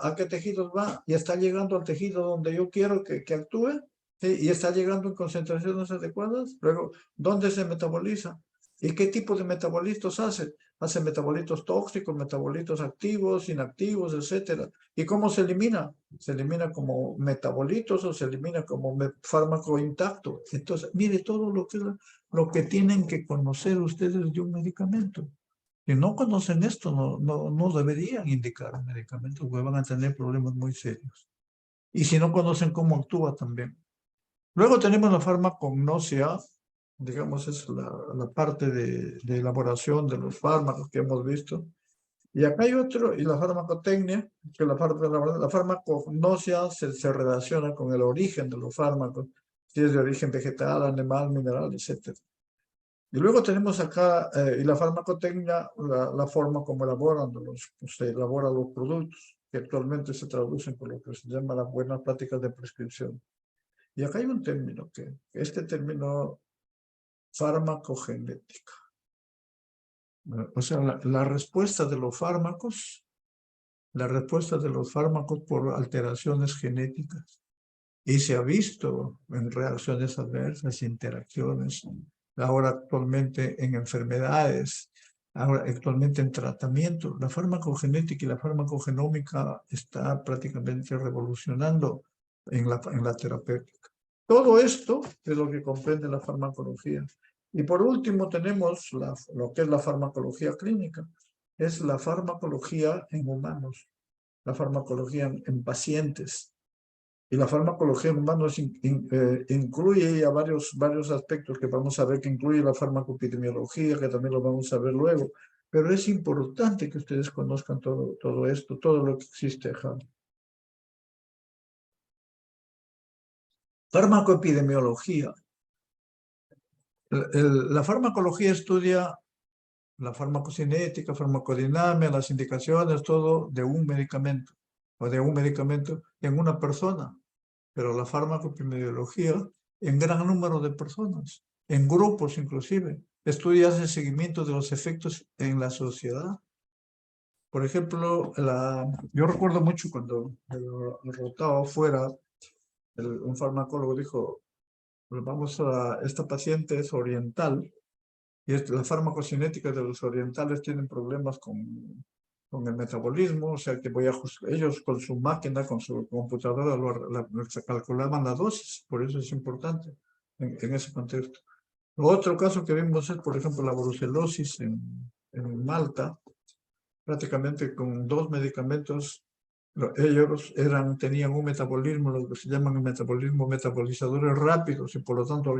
a qué tejidos va, y está llegando al tejido donde yo quiero que actúe, ¿sí? Y está llegando en concentraciones adecuadas. Luego, ¿dónde se metaboliza? ¿Y qué tipo de metabolitos hace? Hace metabolitos tóxicos, metabolitos activos, inactivos, etcétera. ¿Y cómo se elimina? Se elimina como metabolitos o se elimina como fármaco intacto. Entonces, mire todo lo que tienen que conocer ustedes de un medicamento. Si no conocen esto, no deberían indicar un medicamento, porque van a tener problemas muy serios. Y si no conocen cómo actúa también. Luego tenemos la farmacognosia, digamos, es la parte de elaboración de los fármacos que hemos visto. Y acá hay otro, y la farmacotecnia, que la farmacognosia se relaciona con el origen de los fármacos, si es de origen vegetal, animal, mineral, etc. Y luego tenemos acá, y la farmacotecnia, la forma como se elaboran los productos, que actualmente se traducen por lo que se llama las buenas prácticas de prescripción. Y acá hay un término, este término farmacogenética. O sea, la respuesta de los fármacos, por alteraciones genéticas. Y se ha visto en reacciones adversas, interacciones, ahora actualmente en enfermedades, ahora actualmente en tratamiento. La farmacogenética y la farmacogenómica está prácticamente revolucionando en la terapéutica. Todo esto es lo que comprende la farmacología. Y por último tenemos lo que es la farmacología clínica. es la farmacología en humanos, la farmacología en pacientes. Y la farmacología en humanos incluye ya varios aspectos que vamos a ver, que incluye la farmacoepidemiología, que también lo vamos a ver luego. Pero es importante que ustedes conozcan todo esto, todo lo que existe acá. Farmacoepidemiología. La farmacología estudia la farmacocinética, farmacodinamia, las indicaciones, todo de un medicamento o de un medicamento en una persona. Pero la farmacoepidemiología en gran número de personas, en grupos inclusive, estudia el seguimiento de los efectos en la sociedad. Por ejemplo, yo recuerdo mucho cuando rotaba afuera, un farmacólogo dijo, esta paciente es oriental, y la farmacocinética de los orientales tienen problemas con el metabolismo, o sea que ellos con su máquina, con su computadora, calculaban la dosis, por eso es importante en ese contexto. Otro caso que vimos es, por ejemplo, la brucelosis en Malta, prácticamente con 2 medicamentos. Ellos tenían un metabolismo, lo que se llaman metabolizadores rápidos, y por lo tanto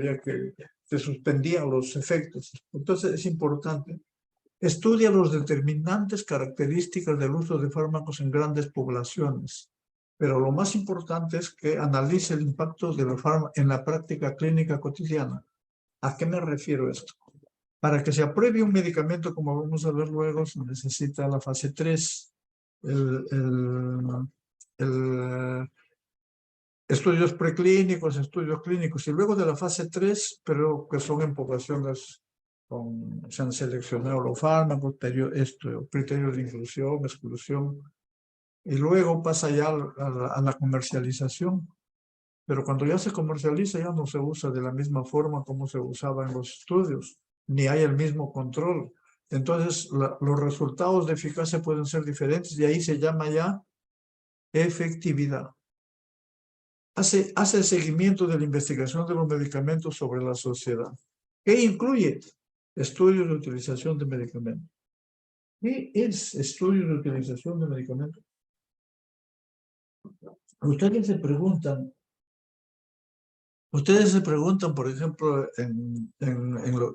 se suspendían los efectos. Entonces es importante. Estudia los determinantes características del uso de fármacos en grandes poblaciones. Pero lo más importante es que analice el impacto de los fármacos en la práctica clínica cotidiana. ¿A qué me refiero esto? Para que se apruebe un medicamento, como vamos a ver luego, se necesita la fase 3. Estudios preclínicos, estudios clínicos, y luego de la fase 3, pero que son en poblaciones se han seleccionado los fármacos, criterios de inclusión, exclusión, y luego pasa ya a la comercialización. Pero cuando ya se comercializa ya no se usa de la misma forma como se usaba en los estudios, ni hay el mismo control. Entonces, los resultados de eficacia pueden ser diferentes y ahí se llama ya efectividad. Hace seguimiento de la investigación de los medicamentos sobre la sociedad. ¿Qué incluye? Estudios de utilización de medicamentos. ¿Qué es estudios de utilización de medicamentos? Ustedes se preguntan, por ejemplo,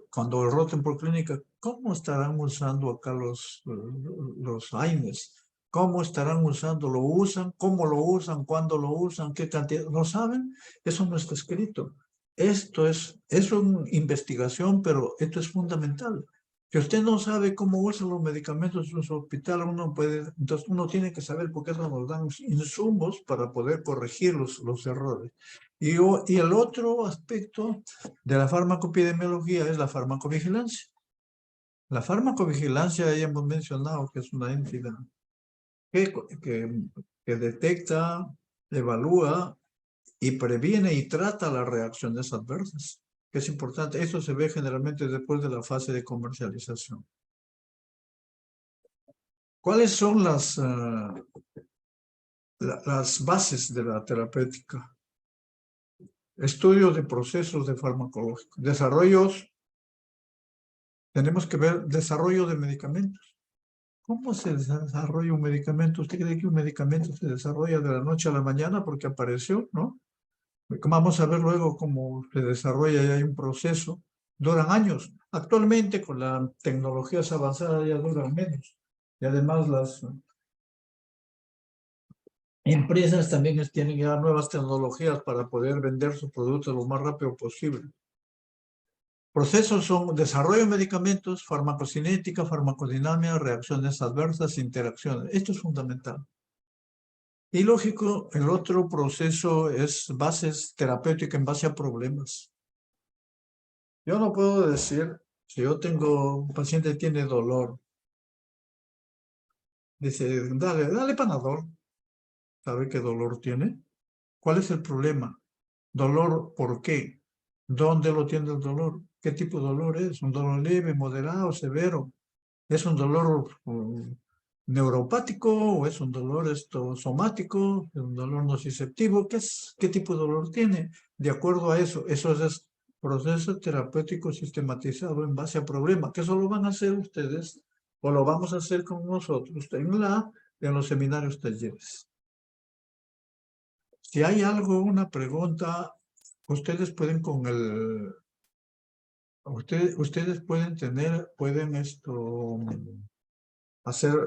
cuando roten por clínica, ¿cómo estarán usando acá los AINES? ¿Cómo estarán usando? ¿Lo usan? ¿Cómo lo usan? ¿Cuándo lo usan? ¿Qué cantidad? ¿No saben? Eso no está escrito. Esto es una investigación, pero esto es fundamental. Que usted no sabe cómo usan los medicamentos en su hospital, entonces uno tiene que saber, porque eso nos dan insumos para poder corregir los errores. Y el otro aspecto de la farmacoepidemiología es la farmacovigilancia. La farmacovigilancia, ya hemos mencionado que es una entidad que detecta, evalúa y previene y trata las reacciones adversas, que es importante. Eso se ve generalmente después de la fase de comercialización. ¿Cuáles son las bases de la terapéutica? Estudio de procesos de farmacológicos. Tenemos que ver desarrollo de medicamentos. ¿Cómo se desarrolla un medicamento? ¿Usted cree que un medicamento se desarrolla de la noche a la mañana porque apareció, no? Vamos a ver luego cómo se desarrolla y hay un proceso. Duran años. Actualmente, con las tecnologías avanzadas, ya duran menos. Y además las empresas también tienen ya nuevas tecnologías para poder vender sus productos lo más rápido posible. Procesos son desarrollo de medicamentos, farmacocinética, farmacodinamia, reacciones adversas, interacciones. Esto es fundamental. Y lógico, el otro proceso es bases terapéuticas en base a problemas. Yo no puedo decir, si yo tengo, un paciente tiene dolor, dice, dale Panadol. ¿Sabe qué dolor tiene? ¿Cuál es el problema? ¿Dolor por qué? ¿Dónde lo tiene el dolor? ¿Qué tipo de dolor es? ¿Un dolor leve, moderado, severo? ¿Es un dolor neuropático o es un dolor somático? ¿Es un dolor nociceptivo? ¿Qué tipo de dolor tiene? De acuerdo a eso es proceso terapéutico sistematizado en base a problemas, que eso lo van a hacer ustedes o lo vamos a hacer con nosotros en los seminarios talleres. Si hay algo, una pregunta, ustedes pueden ustedes pueden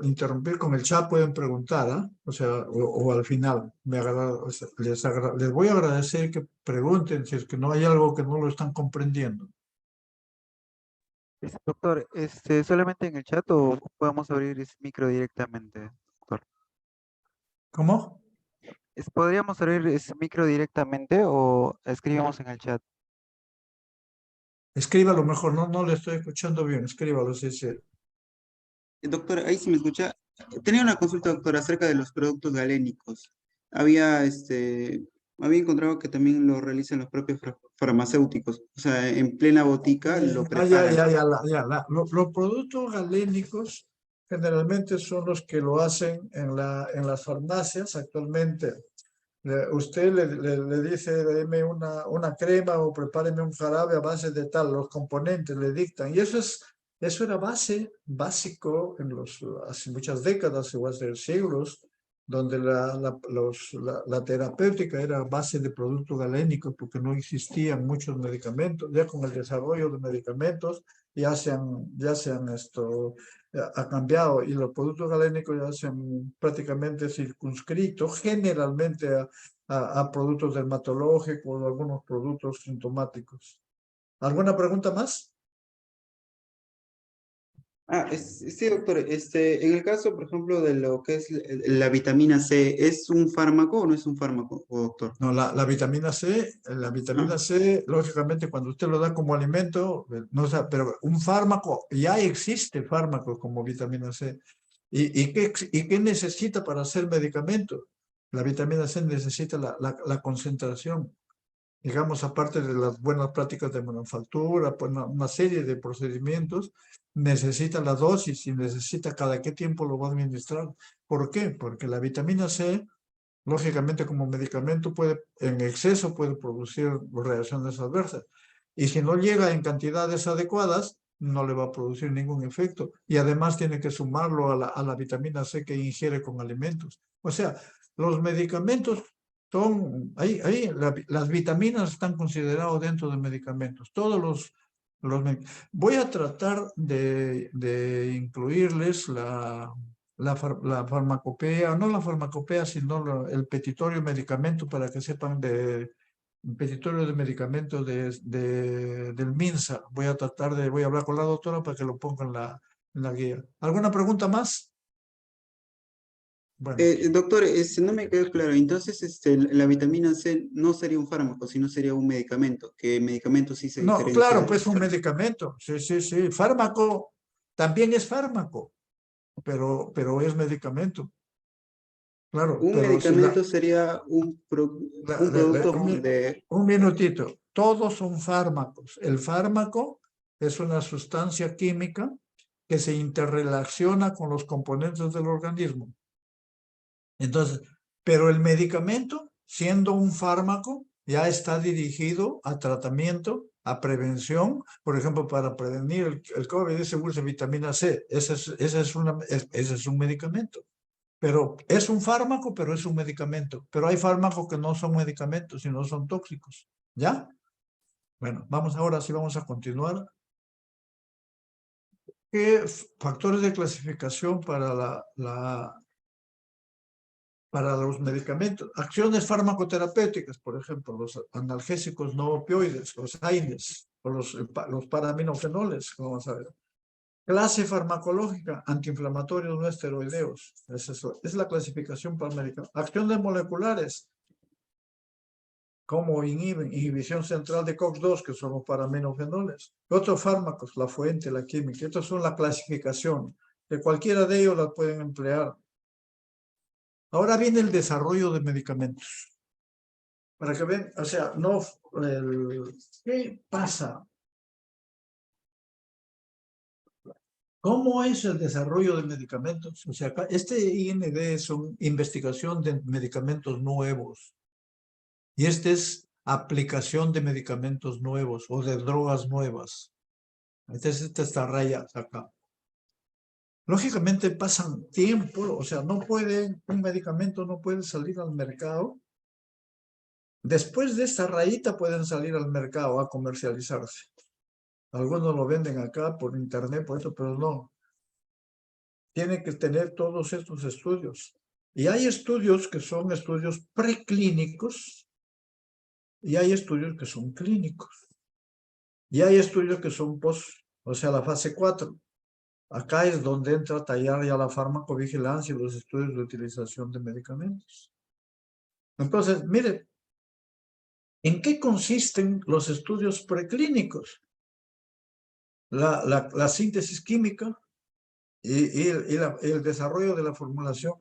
interrumpir con el chat, pueden preguntar, ¿ah? O sea, o al final, les voy a agradecer que pregunten si es que no hay algo que no lo están comprendiendo. Doctor, ¿solamente en el chat o podemos abrir ese micro directamente, doctor? ¿Cómo? ¿Podríamos abrir ese micro directamente o escribimos en el chat? Escríbalo mejor, no le estoy escuchando bien, escríbalo, sí. Doctor, ahí sí me escucha. Tenía una consulta, doctor, acerca de los productos galénicos. Había encontrado que también lo realizan los propios farmacéuticos. O sea, en plena botica lo preparan. Los productos galénicos generalmente son los que lo hacen en las farmacias actualmente. Usted le dice, deme una crema o prepáreme un jarabe a base de tal, los componentes le dictan. Y eso era básico hace muchas décadas o hace siglos, donde la terapéutica era base de productos galénicos porque no existían muchos medicamentos. Ya con el desarrollo de medicamentos ya ha cambiado y los productos galénicos ya se han prácticamente circunscrito generalmente a productos dermatológicos o algunos productos sintomáticos. ¿Alguna pregunta más? Sí, doctor. En el caso, por ejemplo, de lo que es la vitamina C, ¿es un fármaco o no es un fármaco, doctor? No, la vitamina C, lógicamente, cuando usted lo da como alimento, no, pero un fármaco, ya existe fármaco como vitamina C. ¿Y qué necesita para hacer medicamento? La vitamina C necesita la concentración. Digamos, aparte de las buenas prácticas de manufactura, pues una serie de procedimientos, necesita la dosis y necesita cada qué tiempo lo va a administrar. ¿Por qué? Porque la vitamina C, lógicamente como medicamento, en exceso puede producir reacciones adversas. Y si no llega en cantidades adecuadas, no le va a producir ningún efecto. Y además tiene que sumarlo a la vitamina C que ingiere con alimentos. O sea, los medicamentos las vitaminas están consideradas dentro de medicamentos. Voy a tratar de incluirles la farmacopea, no la farmacopea, sino el petitorio medicamento para que sepan un petitorio de medicamentos del MINSA. Voy a hablar con la doctora para que lo ponga en la guía. ¿Alguna pregunta más? Bueno. Doctor, no me quedó claro. Entonces, la vitamina C no sería un fármaco, sino sería un medicamento, que el medicamento sí se No, diferencia. claro, pues un medicamento. Sí. Fármaco también es fármaco, pero es medicamento. Claro, Un pero medicamento sería un producto de... Un minutito. Todos son fármacos. El fármaco es una sustancia química que se interrelaciona con los componentes del organismo. Entonces, pero el medicamento, siendo un fármaco, ya está dirigido a tratamiento, a prevención, por ejemplo, para prevenir el COVID, se usa vitamina C. Ese es un medicamento. Pero es un fármaco, pero es un medicamento. Pero hay fármacos que no son medicamentos, sino son tóxicos. ¿Ya? Bueno, vamos a continuar. ¿Qué factores de clasificación para los medicamentos? Acciones farmacoterapéuticas, por ejemplo, los analgésicos no opioides, los AINES, o los paraminofenoles, vamos a ver. Clase farmacológica, antiinflamatorios no esteroideos. Es la clasificación para medicamentos. Acciones moleculares, como inhibición central de COX-2, que son los paraminofenoles. Otros fármacos, la fuente, la química. Estas son la clasificación. De cualquiera de ellos las pueden emplear. Ahora viene el desarrollo de medicamentos. Para que vean, o sea, ¿qué pasa? ¿Cómo es el desarrollo de medicamentos? O sea, este IND es una investigación de medicamentos nuevos. Y este es aplicación de medicamentos nuevos o de drogas nuevas. Esta raya acá. Lógicamente pasan tiempo, o sea, un medicamento no puede salir al mercado. Después de esta rayita pueden salir al mercado a comercializarse. Algunos lo venden acá por internet, por eso, pero no. Tiene que tener todos estos estudios. Y hay estudios que son estudios preclínicos y hay estudios que son clínicos. Y hay estudios que son o sea, la fase 4. Acá es donde entra a tallar ya la farmacovigilancia y los estudios de utilización de medicamentos. Entonces, mire, ¿en qué consisten los estudios preclínicos? La síntesis química y el desarrollo de la formulación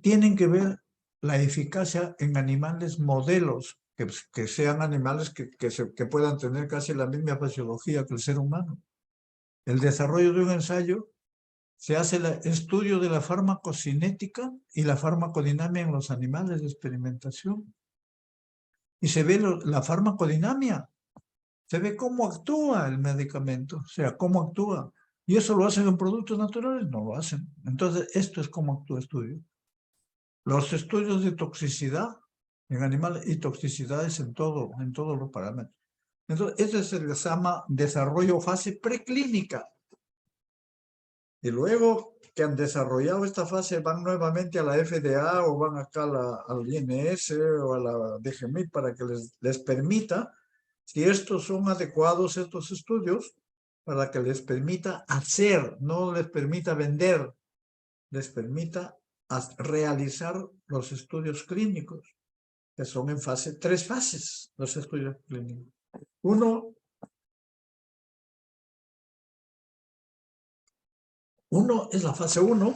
tienen que ver la eficacia en animales modelos, que sean animales que puedan tener casi la misma fisiología que el ser humano. El desarrollo de un ensayo se hace el estudio de la farmacocinética y la farmacodinamia en los animales de experimentación. Y se ve la farmacodinamia, se ve cómo actúa el medicamento, o sea, cómo actúa. ¿Y eso lo hacen en productos naturales? No lo hacen. Entonces, esto es cómo actúa el estudio. Los estudios de toxicidad en animales y toxicidades en todos los parámetros. Entonces, ese se les llama desarrollo fase preclínica. Y luego que han desarrollado esta fase, van nuevamente a la FDA o van acá al INS o a la DGMIT para que les permita, si estos son adecuados estos estudios, para que les permita hacer, no les permita vender, les permita realizar los estudios clínicos, que son en tres fases, los estudios clínicos. Uno es la fase 1,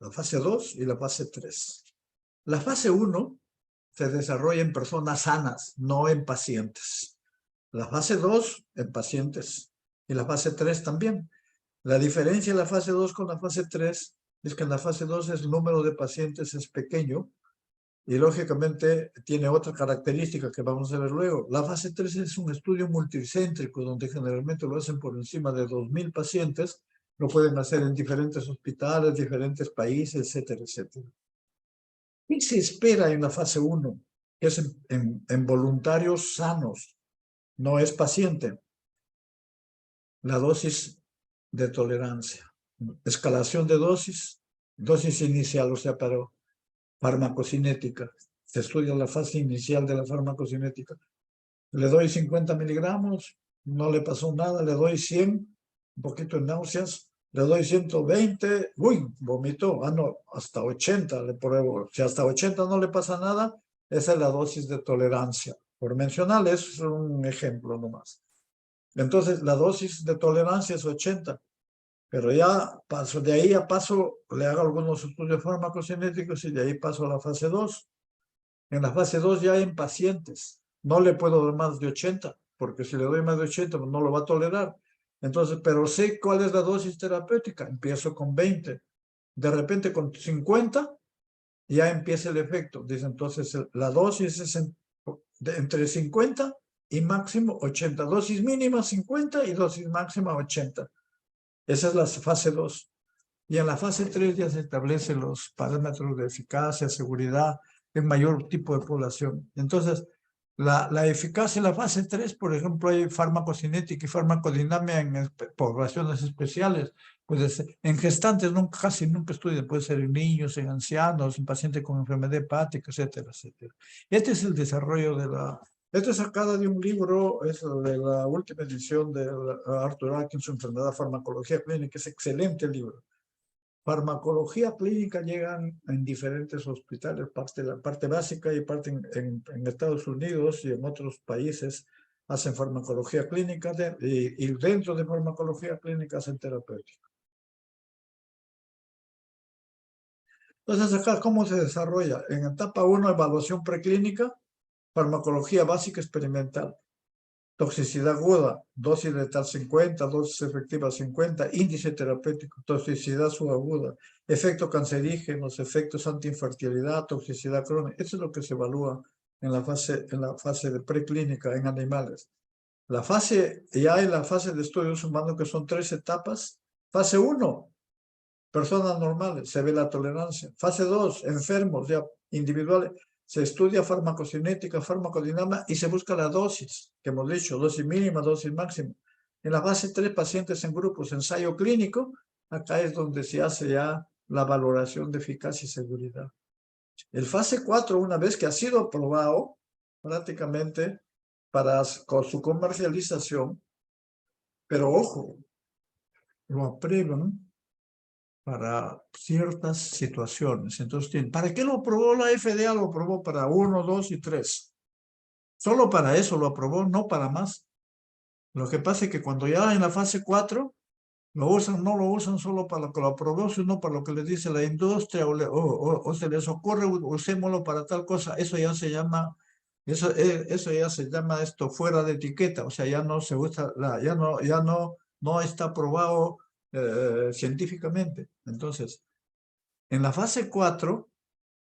la fase 2 y la fase 3. La fase 1 se desarrolla en personas sanas, no en pacientes. La fase 2 en pacientes y la fase 3 también. La diferencia de la fase 2 con la fase 3 es que en la fase 2 el número de pacientes es pequeño y lógicamente tiene otra característica que vamos a ver luego. La fase 3 es un estudio multicéntrico donde generalmente lo hacen por encima de 2.000 pacientes. Lo pueden hacer en diferentes hospitales, diferentes países, etcétera, etcétera. ¿Qué se espera en la fase 1? Es en voluntarios sanos, no es paciente. La dosis de tolerancia. Escalación de dosis inicial, o sea, para farmacocinética. Se estudia la fase inicial de la farmacocinética. Le doy 50 miligramos, no le pasó nada, le doy 100, un poquito de náuseas, le doy 120, uy, vomitó, no, hasta 80 le pruebo. Si hasta 80 no le pasa nada, esa es la dosis de tolerancia. Por mencionarles, es un ejemplo nomás. Entonces, la dosis de tolerancia es 80, pero ya paso, de ahí a paso, le hago algunos estudios farmacocinéticos y de ahí paso a la fase 2. En la fase 2 ya en pacientes, no le puedo dar más de 80, porque si le doy más de 80 pues no lo va a tolerar. Entonces, pero sé cuál es la dosis terapéutica, empiezo con 20, de repente con 50 ya empieza el efecto. Dice, entonces la dosis es entre 50 y máximo 80, dosis mínima 50 y dosis máxima 80. Esa es la fase 2. Y en la fase 3 ya se establecen los parámetros de eficacia, seguridad, en mayor tipo de población. Entonces, la eficacia en la fase 3, por ejemplo, hay farmacocinética y farmacodinamia en poblaciones especiales. Pues en gestantes casi nunca estudian, puede ser en niños, en ancianos, en pacientes con enfermedad hepática, etcétera, etcétera. Este es el desarrollo de Esto es sacada de un libro, es de la última edición de Arthur Atkinson, Enfermedad, Farmacología Clínica, es excelente libro. Farmacología clínica llegan en diferentes hospitales, la parte básica y parte en Estados Unidos y en otros países hacen farmacología clínica y dentro de farmacología clínica hacen terapéutica. Entonces acá, ¿cómo se desarrolla? En etapa 1, evaluación preclínica, farmacología básica experimental. Toxicidad aguda, dosis letal 50, dosis efectiva 50, índice terapéutico, toxicidad subaguda, efectos cancerígenos, efectos antiinfertilidad, toxicidad crónica. Eso es lo que se evalúa en la fase de preclínica en animales. Ya en la fase de estudios humanos, que son 3 etapas, Fase 1, personas normales, se ve la tolerancia. Fase 2, enfermos ya individuales, se estudia farmacocinética, farmacodinamia y se busca la dosis, que hemos dicho, dosis mínima, dosis máxima. En la fase 3, pacientes en grupos, ensayo clínico, acá es donde se hace ya la valoración de eficacia y seguridad. El fase 4, una vez que ha sido aprobado, prácticamente con su comercialización, pero ojo, lo aprueban para ciertas situaciones. Entonces, ¿para qué lo aprobó la FDA? Lo aprobó para 1, 2 y 3. Solo para eso lo aprobó, no para más. Lo que pasa es que cuando ya en la fase 4, lo usan, no lo usan solo para lo que lo aprobó, sino para lo que les dice la industria o se les ocurre, usémoslo para tal cosa. Eso ya se llama, eso ya se llama esto fuera de etiqueta. O sea, ya no se usa, ya no está aprobado científicamente. Entonces, en la fase 4,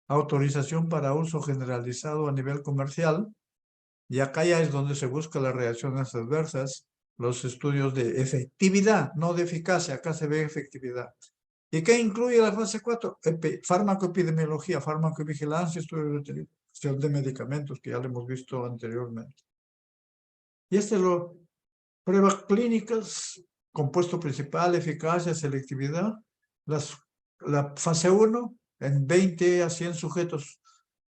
autorización para uso generalizado a nivel comercial, y acá ya es donde se busca las reacciones adversas, los estudios de efectividad, no de eficacia, acá se ve efectividad. ¿Y qué incluye la fase 4? Farmacoepidemiología, farmacovigilancia, estudio de utilización de medicamentos, que ya lo hemos visto anteriormente. Y pruebas clínicas, compuesto principal, eficacia, selectividad. La fase 1, en 20 a 100 sujetos,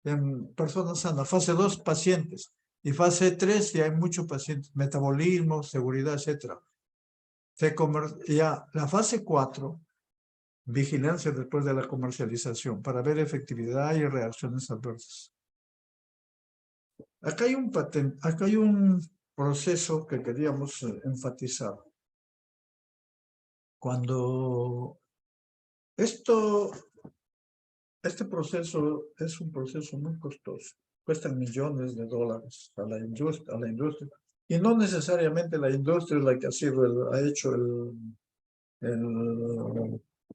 en personas sanas. Fase 2, pacientes. Y fase 3, ya hay muchos pacientes, metabolismo, seguridad, etc. Ya la fase 4, vigilancia después de la comercialización, para ver efectividad y reacciones adversas. Acá hay un proceso que queríamos enfatizar. Cuando este proceso es un proceso muy costoso, cuesta millones de dólares a la industria, y no necesariamente la industria es la que ha hecho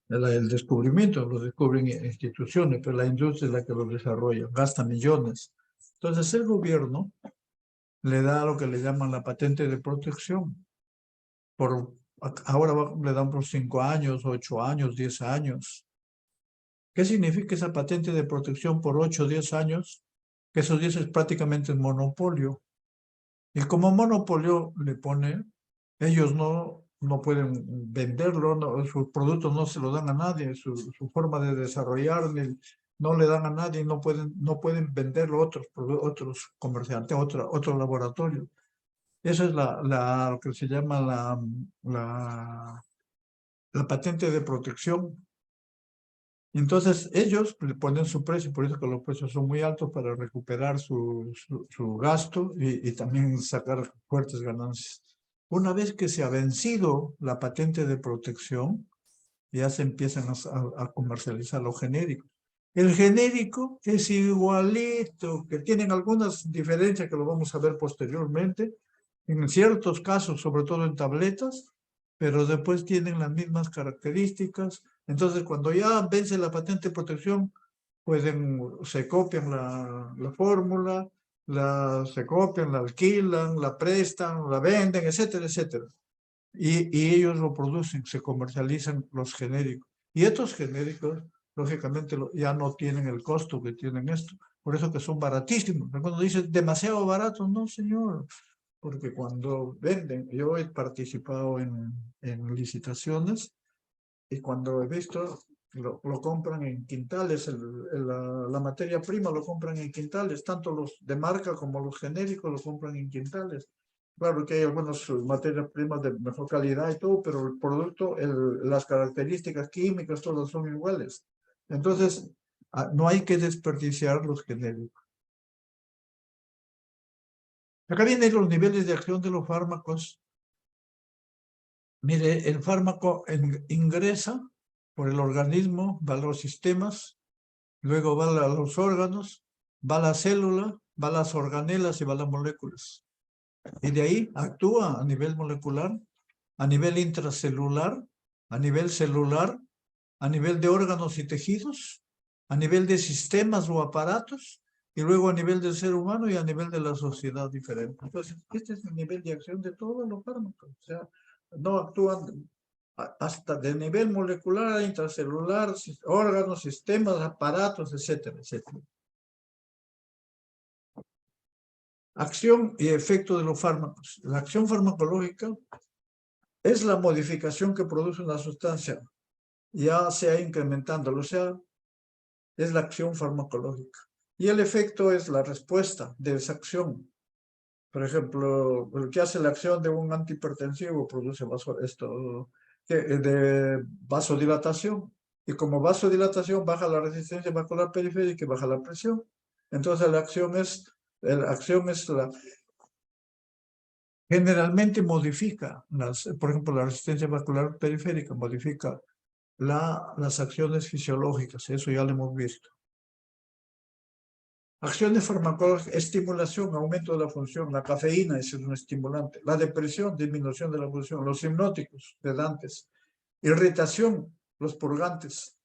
el descubrimiento, lo descubren instituciones, pero la industria es la que lo desarrolla, gasta millones. Entonces el gobierno le da lo que le llaman la patente de protección. Ahora le dan por 5 años, 8 años, 10 años. ¿Qué significa esa patente de protección por 8 o 10 años? Que esos 10 es prácticamente el monopolio. Y como monopolio le pone, ellos no pueden venderlo, sus productos no se lo dan a nadie, su forma de desarrollar no le dan a nadie, no pueden venderlo otros comerciantes, otro laboratorio. Esa es lo que se llama la patente de protección. Entonces ellos le ponen su precio, por eso que los precios son muy altos para recuperar su gasto y también sacar fuertes ganancias. Una vez que se ha vencido la patente de protección, ya se empiezan a comercializar los genéricos. El genérico es igualito, que tienen algunas diferencias que lo vamos a ver posteriormente, en ciertos casos, sobre todo en tabletas, pero después tienen las mismas características. Entonces, cuando ya vence la patente de protección, se copian la fórmula, se copian, la alquilan, la prestan, la venden, etcétera, etcétera. Y ellos lo producen, se comercializan los genéricos. Y estos genéricos, lógicamente, ya no tienen el costo que tienen esto. Por eso que son baratísimos. Cuando dicen demasiado barato, no, señor. Porque cuando venden, yo he participado en licitaciones y cuando he visto, lo compran en quintales, la materia prima lo compran en quintales, tanto los de marca como los genéricos lo compran en quintales. Claro que hay algunas materias primas de mejor calidad y todo, pero el producto, las características químicas, todas son iguales. Entonces, no hay que desperdiciar los genéricos. Acá vienen los niveles de acción de los fármacos. Mire, el fármaco ingresa por el organismo, va a los sistemas, luego va a los órganos, va a la célula, va a las organelas y va a las moléculas. Y de ahí actúa a nivel molecular, a nivel intracelular, a nivel celular, a nivel de órganos y tejidos, a nivel de sistemas o aparatos, y luego a nivel del ser humano y a nivel de la sociedad diferente. Entonces, este es el nivel de acción de todos los fármacos. O sea, no actúan hasta de nivel molecular, intracelular, órganos, sistemas, aparatos, etcétera, etcétera. Acción y efecto de los fármacos. La acción farmacológica es la modificación que produce una sustancia, ya sea incrementándolo, o sea, es la acción farmacológica. Y el efecto es la respuesta de esa acción. Por ejemplo, el que hace la acción de un antihipertensivo produce de vasodilatación. Y como vasodilatación baja la resistencia vascular periférica y baja la presión. Entonces la acción es generalmente modifica, por ejemplo, la resistencia vascular periférica modifica las acciones fisiológicas, eso ya lo hemos visto. Acciones farmacológicas, estimulación, aumento de la función, la cafeína es un estimulante, la depresión, disminución de la función, los hipnóticos, sedantes, irritación, los purgantes,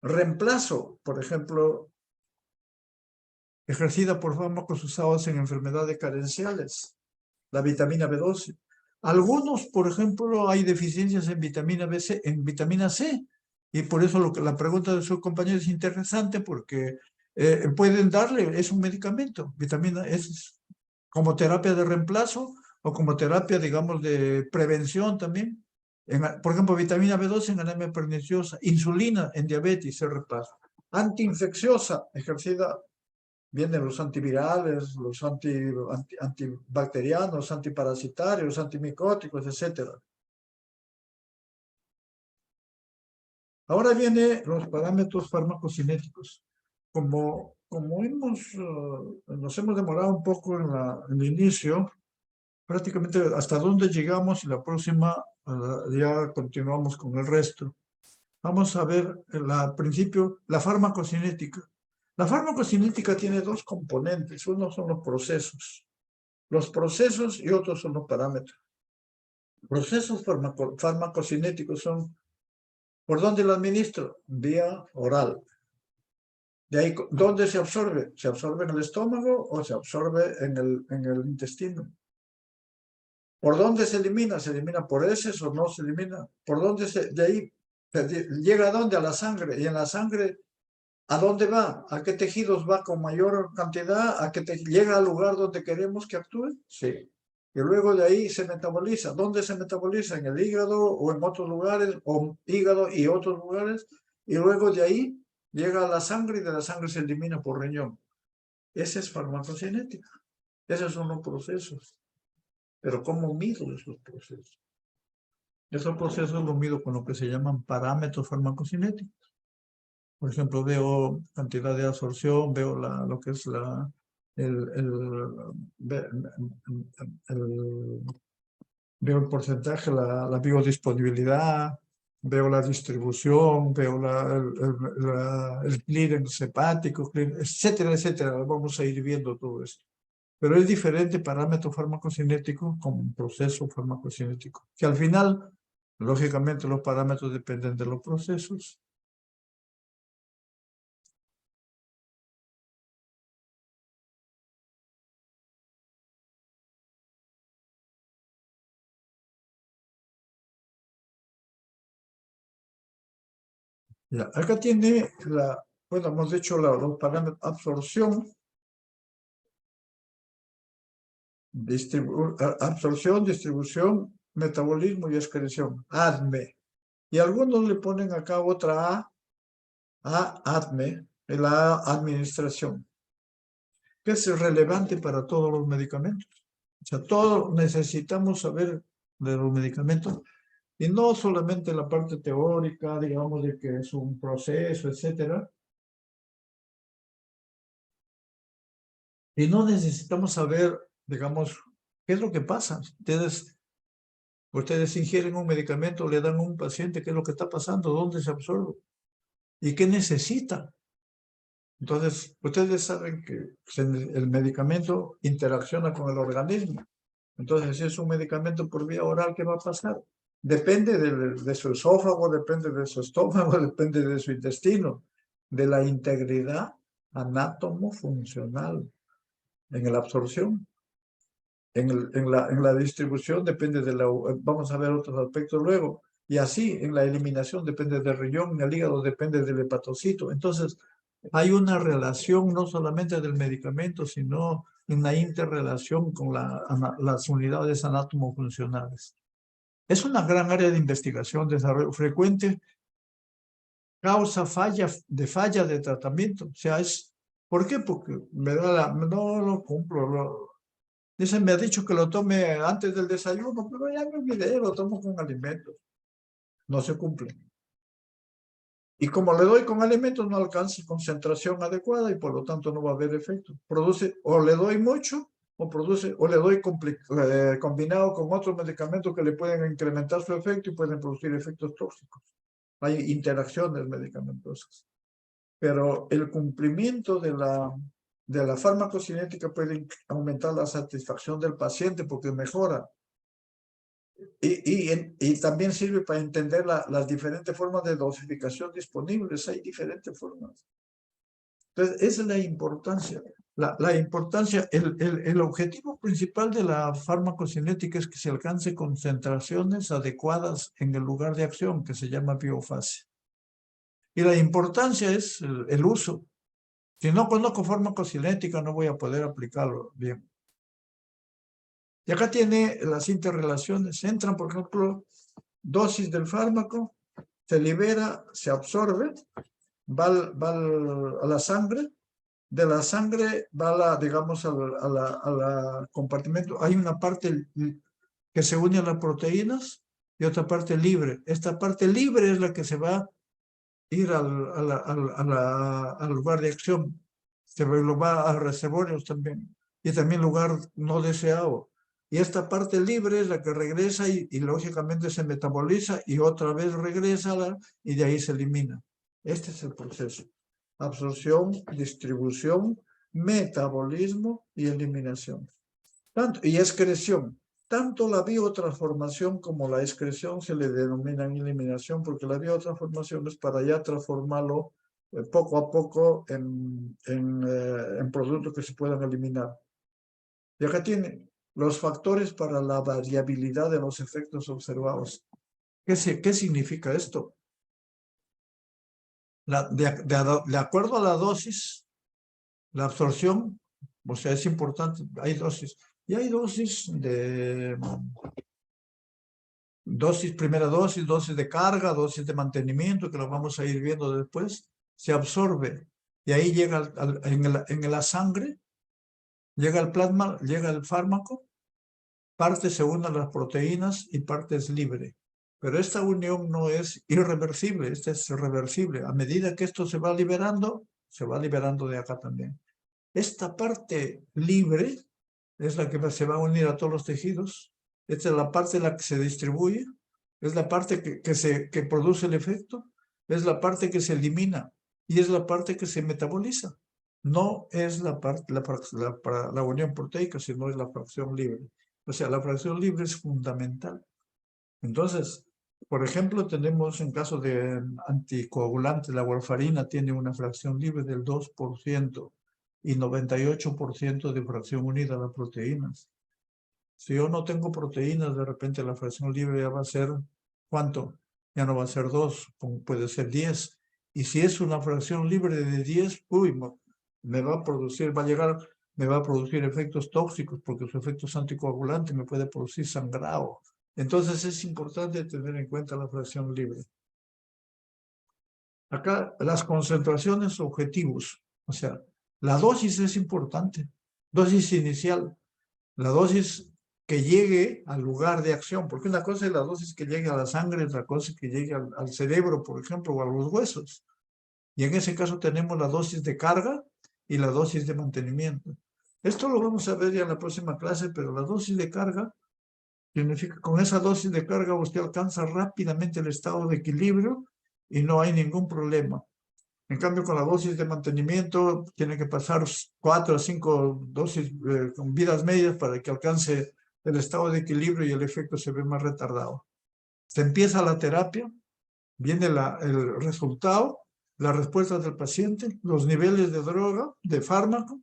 reemplazo, por ejemplo, ejercida por fármacos usados en enfermedades carenciales, la vitamina B12. Algunos, por ejemplo, hay deficiencias en vitamina B6, en vitamina C, y por eso la pregunta de su compañero es interesante porque pueden darle, es un medicamento, vitamina es como terapia de reemplazo o como terapia, digamos, de prevención también. Por ejemplo, vitamina B12 en anemia perniciosa, insulina en diabetes, se reemplaza. Antiinfecciosa, ejercida, vienen los antivirales, los antibacterianos, antiparasitarios, antimicóticos, etc. Ahora vienen los parámetros farmacocinéticos. Como nos hemos demorado un poco en el inicio, prácticamente hasta dónde llegamos y la próxima ya continuamos con el resto. Vamos a ver al principio la farmacocinética. La farmacocinética tiene dos componentes. Uno son los procesos y otros son los parámetros. Procesos farmacocinéticos son, ¿por dónde lo administro? Vía oral. De ahí, ¿dónde se absorbe? ¿Se absorbe en el estómago o se absorbe en el intestino? ¿Por dónde se elimina? ¿Se elimina por heces o no se elimina? ¿Por dónde de ahí llega a dónde? A la sangre. Y en la sangre, ¿a dónde va? ¿A qué tejidos va con mayor cantidad? ¿A qué llega al lugar donde queremos que actúe? Sí. Y luego de ahí se metaboliza. ¿Dónde se metaboliza? ¿En el hígado o en otros lugares? ¿O hígado y otros lugares? Y luego de ahí llega a la sangre y de la sangre se elimina por riñón. Esa es farmacocinética. Esos son los procesos. Pero ¿cómo mido esos procesos? Esos procesos los mido con lo que se llaman parámetros farmacocinéticos. Por ejemplo, veo cantidad de absorción, veo lo que es veo el porcentaje, la biodisponibilidad, veo la distribución, veo el clearance hepático, etcétera, etcétera. Vamos a ir viendo todo esto. Pero es diferente parámetro farmacocinético con un proceso farmacocinético, que al final, lógicamente, los parámetros dependen de los procesos. Ya, acá tiene bueno, hemos dicho los parámetros absorción, absorción, distribución, metabolismo y excreción, ADME. Y algunos le ponen acá otra ADME, la administración, que es relevante para todos los medicamentos. O sea, todos necesitamos saber de los medicamentos y no solamente la parte teórica, digamos, de que es un proceso, etcétera. Y no necesitamos saber, digamos, qué es lo que pasa. Ustedes ingieren un medicamento, le dan a un paciente qué es lo que está pasando, dónde se absorbe y qué necesita. Entonces, ustedes saben que el medicamento interacciona con el organismo. Entonces, si es un medicamento por vía oral, ¿qué va a pasar? Depende de su esófago, depende de su estómago, depende de su intestino, de la integridad anátomo-funcional en la absorción. En la distribución depende de vamos a ver otros aspectos luego. Y así en la eliminación depende del riñón, en el hígado depende del hepatocito. Entonces, hay una relación no solamente del medicamento, sino una interrelación con las unidades anátomo-funcionales. Es una gran área de investigación, desarrollo frecuente, causa falla de tratamiento. O sea, ¿por qué? Porque no lo cumplo. Dicen, me ha dicho que lo tome antes del desayuno, pero ya me olvidé, lo tomo con alimentos. No se cumple. Y como le doy con alimentos, no alcanza concentración adecuada y por lo tanto no va a haber efecto. Produce, o le doy mucho, o le doy combinado con otros medicamentos que le pueden incrementar su efecto y pueden producir efectos tóxicos. Hay interacciones medicamentosas. Pero el cumplimiento de la farmacocinética puede aumentar la satisfacción del paciente porque mejora. Y también sirve para entender las diferentes formas de dosificación disponibles. Hay diferentes formas. Entonces, esa es la importancia. La importancia, el objetivo principal de la farmacocinética es que se alcance concentraciones adecuadas en el lugar de acción, que se llama biofase. Y la importancia es el uso. Si no conozco farmacocinética, no voy a poder aplicarlo bien. Y acá tiene las interrelaciones. Entran, por ejemplo, dosis del fármaco, se libera, se absorbe, va a la sangre, de la sangre va digamos, al compartimento. Hay una parte que se une a las proteínas y otra parte libre. Esta parte libre es la que se va a ir al lugar de acción. Se lo va a reservorios también. Y también lugar no deseado. Y esta parte libre es la que regresa y lógicamente se metaboliza y otra vez regresa y de ahí se elimina. Este es el proceso. Absorción, distribución, metabolismo y eliminación. Y excreción. Tanto la biotransformación como la excreción se le denominan eliminación porque la biotransformación es para ya transformarlo poco a poco en productos que se puedan eliminar. Y acá tiene los factores para la variabilidad de los efectos observados. ¿Qué significa esto? De acuerdo a la dosis, la absorción, o sea, es importante, hay dosis. Y hay primera dosis de carga, dosis de mantenimiento, que lo vamos a ir viendo después, se absorbe. Y ahí llega en la sangre, llega el plasma, llega el fármaco, parte se une a las proteínas y parte es libre. Pero esta unión no es irreversible, esta es reversible. A medida que esto se va liberando de acá también. Esta parte libre es la que se va a unir a todos los tejidos. Esta es la parte en la que se distribuye. Es la parte que produce el efecto. Es la parte que se elimina. Y es la parte que se metaboliza. No es la unión proteica, sino es la fracción libre. O sea, la fracción libre es fundamental. Entonces, por ejemplo, tenemos en caso de anticoagulantes, la warfarina tiene una fracción libre del 2% y 98% de fracción unida a las proteínas. Si yo no tengo proteínas, de repente la fracción libre ya va a ser, ¿cuánto? Ya no va a ser 2, puede ser 10. Y si es una fracción libre de 10, uy, me va a producir efectos tóxicos porque su efecto es anticoagulante, me puede producir sangrado. Entonces es importante tener en cuenta la fracción libre. Acá las concentraciones objetivos, o sea, la dosis es importante, dosis inicial, la dosis que llegue al lugar de acción, porque una cosa es la dosis que llegue a la sangre, otra cosa es que llegue al cerebro, por ejemplo, o a los huesos. Y en ese caso tenemos la dosis de carga y la dosis de mantenimiento. Esto lo vamos a ver ya en la próxima clase, pero la dosis de carga significa que con esa dosis de carga usted alcanza rápidamente el estado de equilibrio y no hay ningún problema. En cambio, con la dosis de mantenimiento tiene que pasar 4 o 5 dosis con vidas medias para que alcance el estado de equilibrio y el efecto se ve más retardado. Se empieza la terapia, viene el resultado, la respuesta del paciente, los niveles de droga, de fármaco.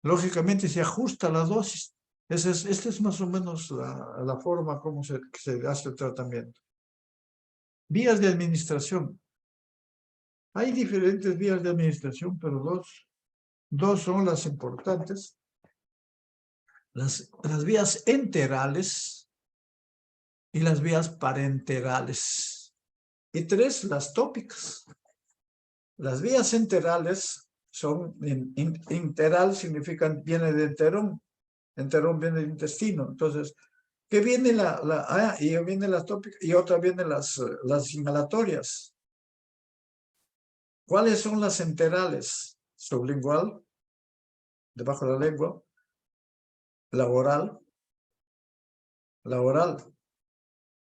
Lógicamente se ajusta la dosis. Esta es más o menos la forma como se hace el tratamiento. Vías de administración. Hay diferentes vías de administración, pero dos son las importantes. Las vías enterales y las vías parenterales. Y 3, las tópicas. Las vías enterales son, interal significan, viene de enterón. Enterón viene del intestino. Entonces, ¿qué viene y viene las tópicas y otra viene las inhalatorias? ¿Cuáles son las enterales? Sublingual, debajo de la lengua, la oral,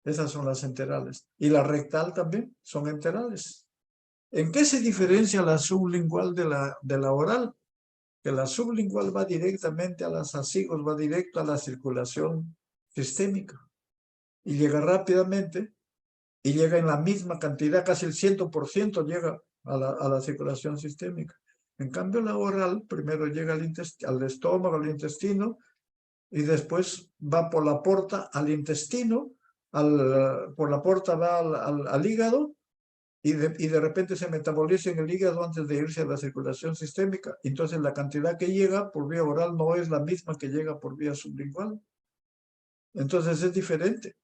esas son las enterales. Y la rectal también son enterales. ¿En qué se diferencia la sublingual de la oral? Que la sublingual va directamente a las hocicos, va directo a la circulación sistémica. Y llega rápidamente, y llega en la misma cantidad, casi el 100% llega a la circulación sistémica. En cambio, la oral primero llega al estómago, al intestino, y después va por la porta al intestino, por la porta va al hígado, y de repente se metaboliza en el hígado antes de irse a la circulación sistémica. Entonces la cantidad que llega por vía oral no es la misma que llega por vía sublingual. Entonces es diferente.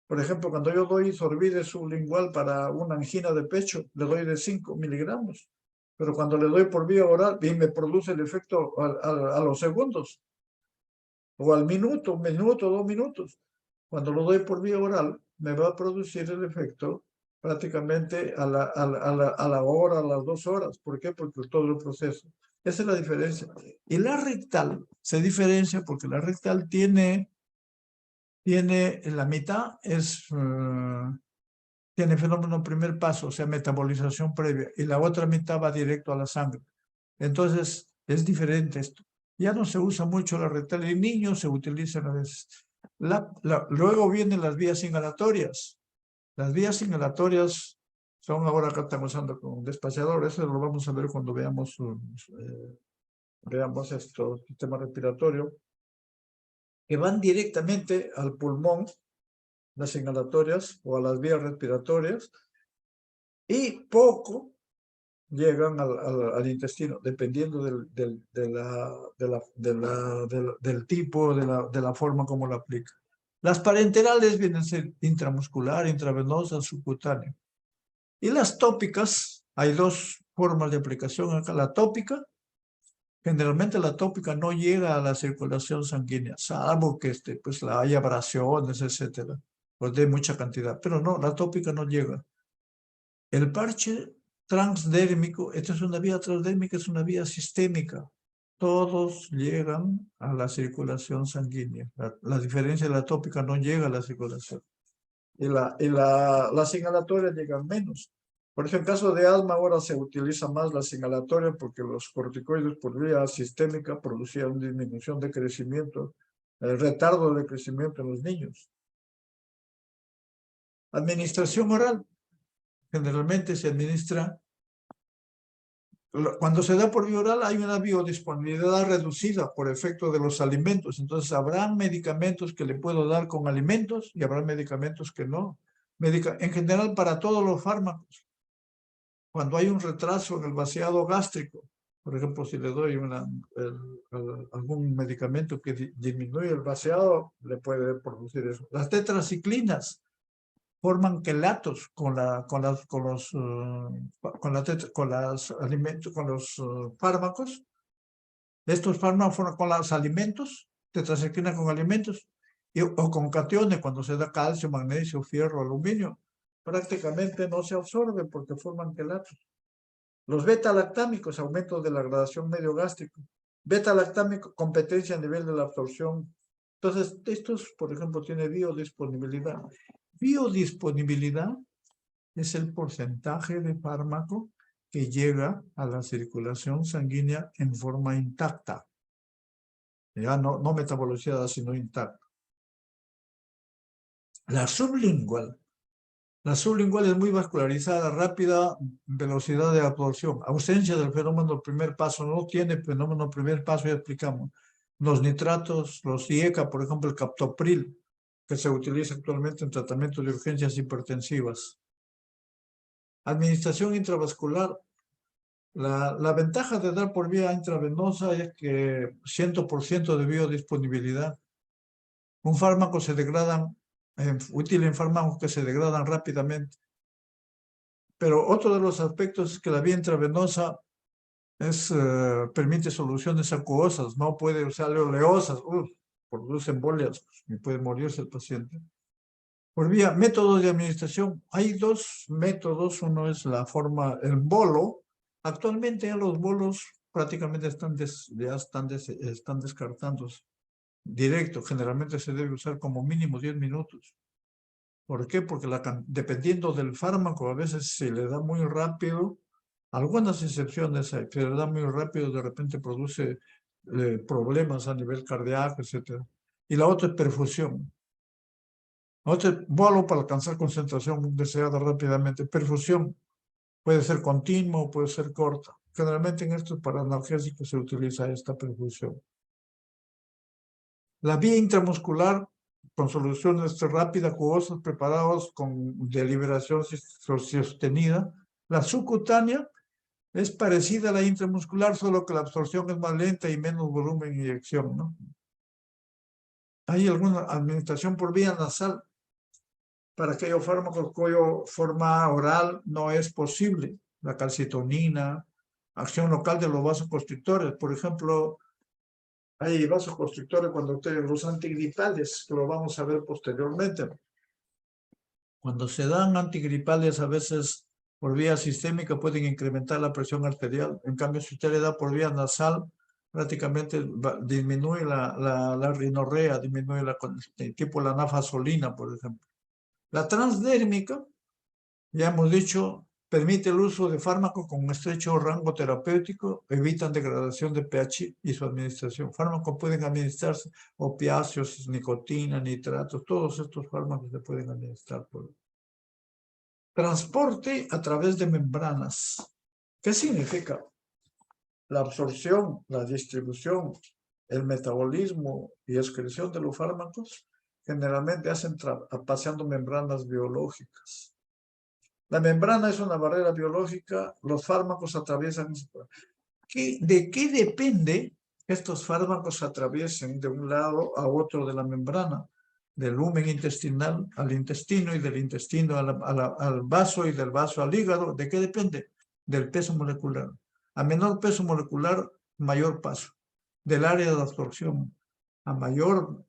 Por ejemplo, cuando yo doy sorbide sublingual para una angina de pecho, le doy de 5 miligramos. Pero cuando le doy por vía oral, y me produce el efecto a los segundos, o al minuto, 2 minutos. Cuando lo doy por vía oral, me va a producir el efecto prácticamente a la hora, a las 2 horas. ¿Por qué? Porque todo el proceso. Esa es la diferencia. Y la rectal se diferencia porque la rectal tiene la mitad, tiene fenómeno primer paso, o sea, metabolización previa, y la otra mitad va directo a la sangre. Entonces, es diferente esto. Ya no se usa mucho la rectal en niños, se utilizan a veces. Luego vienen las vías inhalatorias. Las vías inhalatorias son ahora acá estamos usando con despaciador. Eso lo vamos a ver cuando veamos esto, sistema respiratorio, que van directamente al pulmón, las inhalatorias, o a las vías respiratorias, y poco llegan al intestino, dependiendo del tipo, de la forma como lo aplica. Las parenterales vienen a ser intramuscular, intravenosa, subcutánea. Y las tópicas, hay 2 formas de aplicación acá. La tópica, generalmente la tópica no llega a la circulación sanguínea, salvo que pues haya abrasiones, etcétera, pues de mucha cantidad. Pero no, la tópica no llega. El parche transdérmico, esta es una vía transdérmica, es una vía sistémica. Todos llegan a la circulación sanguínea. La diferencia de la tópica no llega a la circulación. Y las inhalatorias llegan menos. Por eso en caso de asma ahora se utiliza más las inhalatorias porque los corticoides por vía sistémica producían disminución de crecimiento, retardo de crecimiento en los niños. Administración oral. Generalmente se administra, cuando se da por vía oral hay una biodisponibilidad reducida por efecto de los alimentos. Entonces habrá medicamentos que le puedo dar con alimentos y habrá medicamentos que no. En general para todos los fármacos. Cuando hay un retraso en el vaciado gástrico, por ejemplo, si le doy algún medicamento que disminuye el vaciado, le puede producir eso. Las tetraciclinas forman quelatos con los fármacos. Estos fármacos forman con los alimentos, tetraciclina con alimentos, o con cationes cuando se da calcio, magnesio, fierro, aluminio. Prácticamente no se absorbe porque forman quelatos. Los beta-lactámicos, aumento de la gradación medio gástrico. Beta-lactámico, competencia a nivel de la absorción. Entonces, estos, por ejemplo, tienen biodisponibilidad. Biodisponibilidad es el porcentaje de fármaco que llega a la circulación sanguínea en forma intacta. Ya no metabolizada, sino intacta. La sublingual es muy vascularizada, rápida velocidad de absorción, ausencia del fenómeno primer paso, no tiene fenómeno primer paso, ya explicamos. Los nitratos, los IECA, por ejemplo, el captopril, que se utiliza actualmente en tratamiento de urgencias hipertensivas. Administración intravascular. La ventaja de dar por vía intravenosa es que 100% de biodisponibilidad. Un fármaco se degradan, útil en fármacos que se degradan rápidamente. Pero otro de los aspectos es que la vía intravenosa permite soluciones acuosas, no puede usar oleosas, produce embolias y puede morirse el paciente. Por vía, métodos de administración. Hay dos métodos, uno es la forma, el bolo. Actualmente ya los bolos prácticamente están descartándose. Directo, generalmente se debe usar como mínimo 10 minutos. ¿Por qué? Porque dependiendo del fármaco, a veces se le da muy rápido, algunas excepciones hay, pero le da muy rápido, de repente produce problemas a nivel cardíaco, etc. Y la otra es perfusión. Otra es bolo para alcanzar concentración deseada rápidamente. Perfusión puede ser continua o puede ser corta. Generalmente en estos para analgésicos se utiliza esta perfusión. La vía intramuscular con soluciones rápidas, jugosas, preparados con deliberación sostenida. La subcutánea es parecida a la intramuscular, solo que la absorción es más lenta y menos volumen de inyección, ¿no? Hay alguna administración por vía nasal para aquellos fármacos cuya forma oral no es posible. La calcitonina, acción local de los vasoconstrictores, por ejemplo. Hay vasoconstrictores cuando ustedes los antigripales, que lo vamos a ver posteriormente. Cuando se dan antigripales, a veces por vía sistémica pueden incrementar la presión arterial. En cambio, si usted le da por vía nasal, prácticamente disminuye la rinorrea, disminuye tipo la nafazolina, por ejemplo. La transdérmica, ya hemos dicho, permite el uso de fármacos con estrecho rango terapéutico, evitan degradación de pH y su administración. Fármacos pueden administrarse, opiáceos, nicotina, nitratos, todos estos fármacos se pueden administrar. Transporte a través de membranas. ¿Qué significa? La absorción, la distribución, el metabolismo y excreción de los fármacos generalmente hacen paseando membranas biológicas. La membrana es una barrera biológica, los fármacos atraviesan. ¿De qué depende que estos fármacos atraviesen de un lado a otro de la membrana? Del lumen intestinal al intestino y del intestino al vaso y del vaso al hígado. ¿De qué depende? Del peso molecular. A menor peso molecular, mayor paso. Del área de absorción. A mayor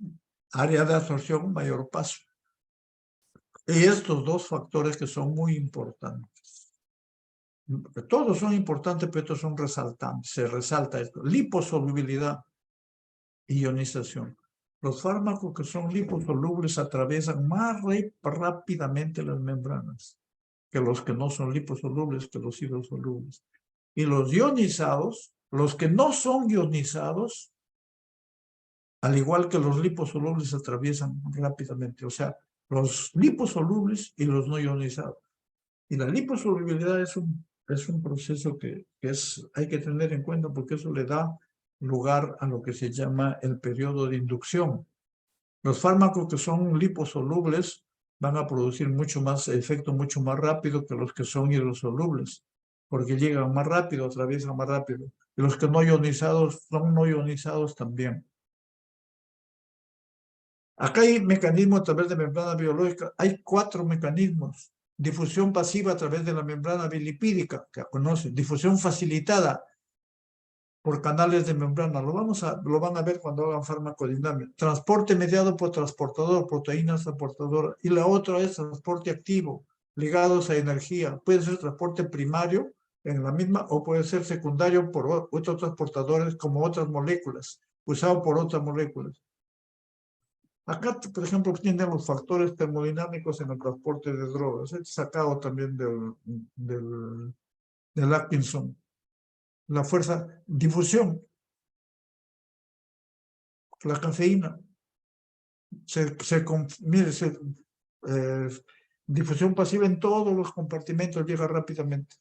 área de absorción, mayor paso. Y estos dos factores que son muy importantes. Todos son importantes, pero estos son resaltantes. Se resalta esto. Liposolubilidad, ionización. Los fármacos que son liposolubles atraviesan más rápidamente las membranas que los que no son liposolubles, que los hidrosolubles. Y los ionizados, los que no son ionizados, al igual que los liposolubles, atraviesan rápidamente. O sea, los liposolubles y los no ionizados. Y la liposolubilidad es un proceso que hay que tener en cuenta porque eso le da lugar a lo que se llama el periodo de inducción. Los fármacos que son liposolubles van a producir efecto mucho más rápido que los que son hidrosolubles, porque llegan más rápido, atraviesan más rápido. Y los que no ionizados son no ionizados también. Acá hay mecanismos a través de membrana biológica. Hay 4 mecanismos. Difusión pasiva a través de la membrana bilipídica, que conocen. Difusión facilitada por canales de membrana. Lo van a ver cuando hagan farmacodinámica. Transporte mediado por transportador, proteínas transportadoras. Y la otra es transporte activo, ligados a energía. Puede ser transporte primario en la misma o puede ser secundario por otros transportadores como otras moléculas, usado por otras moléculas. Acá, por ejemplo, tienen los factores termodinámicos en el transporte de drogas. Es sacado también del Atkinson. La fuerza, difusión. La cafeína. Difusión pasiva en todos los compartimentos, llega rápidamente.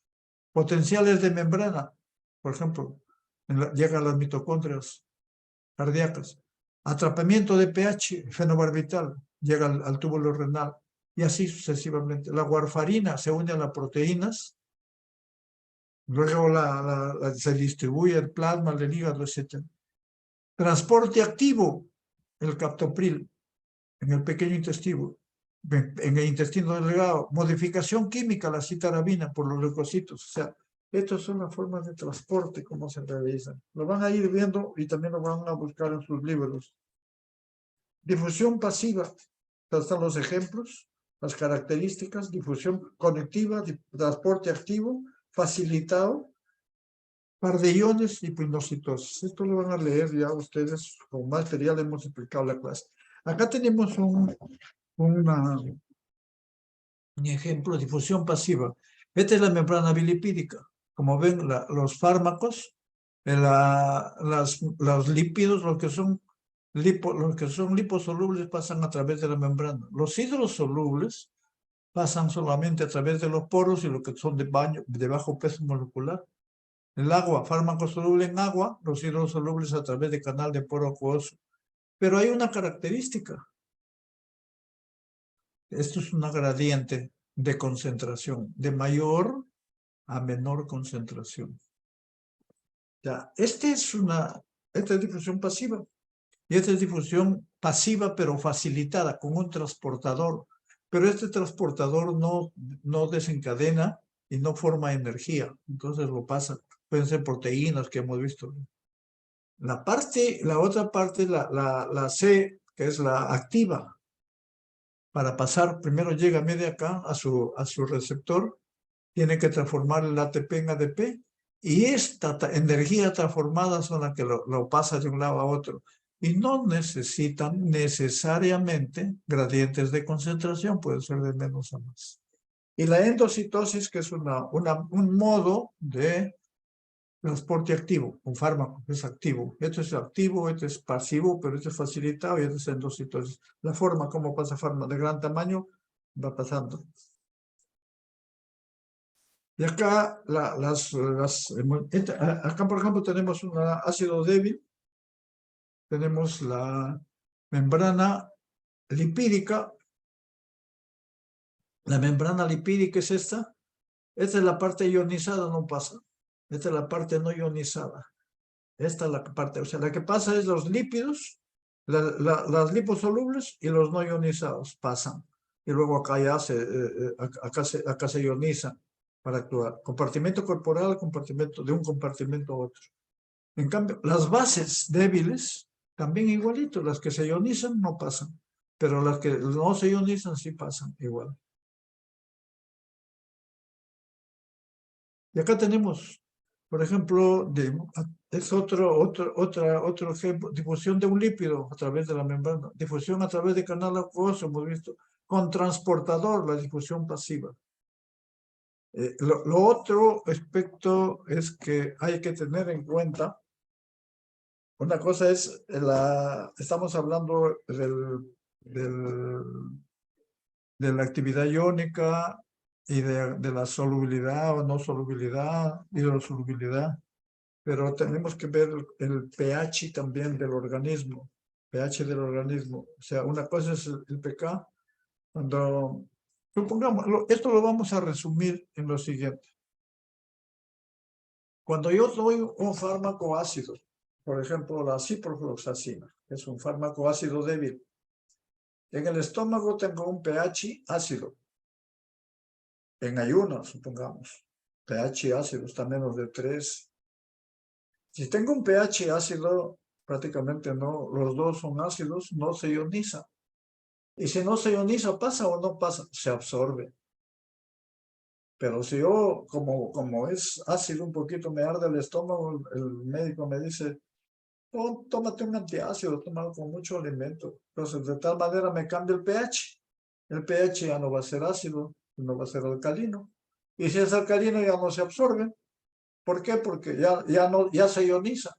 Potenciales de membrana, por ejemplo, llega a las mitocondrias cardíacas. Atrapamiento de pH fenobarbital, llega al túbulo renal. y así sucesivamente. La warfarina se une a las proteínas, luego se distribuye el plasma, el hígado, etc. Transporte activo, el captopril, en el pequeño intestino, en el intestino delgado. Modificación química, la citarabina por los leucocitos. O sea, estas son las formas de transporte, cómo se realizan. Lo van a ir viendo y también lo van a buscar en sus libros. Difusión pasiva, están los ejemplos, las características, difusión conectiva, transporte activo, facilitado, par de iones y pinocitosis. Esto lo van a leer ya ustedes, con material hemos explicado la clase. Acá tenemos un ejemplo de difusión pasiva. Esta es la membrana bilipídica. Como ven, los fármacos, los lípidos, los que son liposolubles pasan a través de la membrana. Los hidrosolubles pasan solamente a través de los poros y los que son de bajo peso molecular. El agua, fármaco soluble en agua, los hidrosolubles a través de canal de poro acuoso. Pero hay una característica. Esto es una gradiente de concentración, de mayor a menor concentración. Ya, esta es difusión pasiva. Y esta es difusión pasiva, pero facilitada, con un transportador. Pero este transportador no desencadena y no forma energía. Entonces lo pasa. Pueden ser proteínas que hemos visto. La otra parte, la C, que es la activa, para pasar, primero llega media acá a su receptor, tiene que transformar el ATP en ADP, y esta energía transformada son las que lo pasa de un lado a otro. Y no necesitan necesariamente gradientes de concentración, puede ser de menos a más. Y la endocitosis, que es un modo de transporte activo, un fármaco que es activo. Esto es activo, esto es pasivo, pero esto es facilitado y esto es endocitosis. La forma como pasa fármaco de gran tamaño va pasando. Y acá, acá por ejemplo, tenemos un ácido débil, tenemos la membrana lipídica. La membrana lipídica es esta. Esta es la parte ionizada, no pasa. Esta es la parte no ionizada. Esta es la parte, o sea, la que pasa es los lípidos, las liposolubles y los no ionizados pasan. Y luego acá ya acá se ionizan para actuar. Compartimento corporal, de un compartimento a otro. En cambio, las bases débiles, también igualito. Las que se ionizan no pasan, pero las que no se ionizan sí pasan igual. Y acá tenemos, por ejemplo, es otro ejemplo, difusión de un lípido a través de la membrana, difusión a través de canal acuoso, hemos visto, con transportador, la difusión pasiva. Lo otro aspecto es que hay que tener en cuenta, una cosa es, estamos hablando de la actividad iónica y de la solubilidad o no solubilidad, hidrosolubilidad, pero tenemos que ver el pH también del organismo, pH del organismo. O sea, una cosa es el pK, cuando, supongamos, esto lo vamos a resumir en lo siguiente. Cuando yo doy un fármaco ácido, por ejemplo, la ciprofloxacina, que es un fármaco ácido débil, en el estómago tengo un pH ácido. En ayuno, supongamos, pH ácido está menos de 3. Si tengo un pH ácido, prácticamente no, los dos son ácidos, no se ioniza. Y si no se ioniza, ¿pasa o no pasa? Se absorbe. Pero si yo, como es ácido un poquito, me arde el estómago, el médico me dice, oh, tómate un antiácido, tómalo con mucho alimento. Entonces, de tal manera me cambia el pH. El pH ya no va a ser ácido, no va a ser alcalino. Y si es alcalino ya no se absorbe. ¿Por qué? Porque ya se ioniza.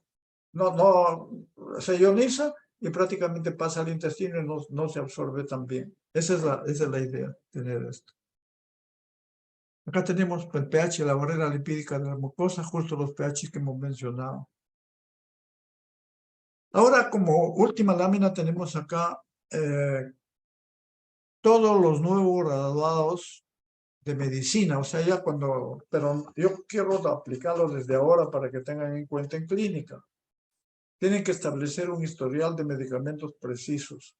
No se ioniza y prácticamente pasa al intestino y no se absorbe tan bien. Esa es la idea, tener esto. Acá tenemos el pH, la barrera lipídica de la mucosa, justo los pH que hemos mencionado. Ahora, como última lámina, tenemos acá todos los nuevos graduados de medicina, o sea, ya cuando, pero yo quiero aplicarlo desde ahora para que tengan en cuenta en clínica. Tienen que establecer un historial de medicamentos precisos.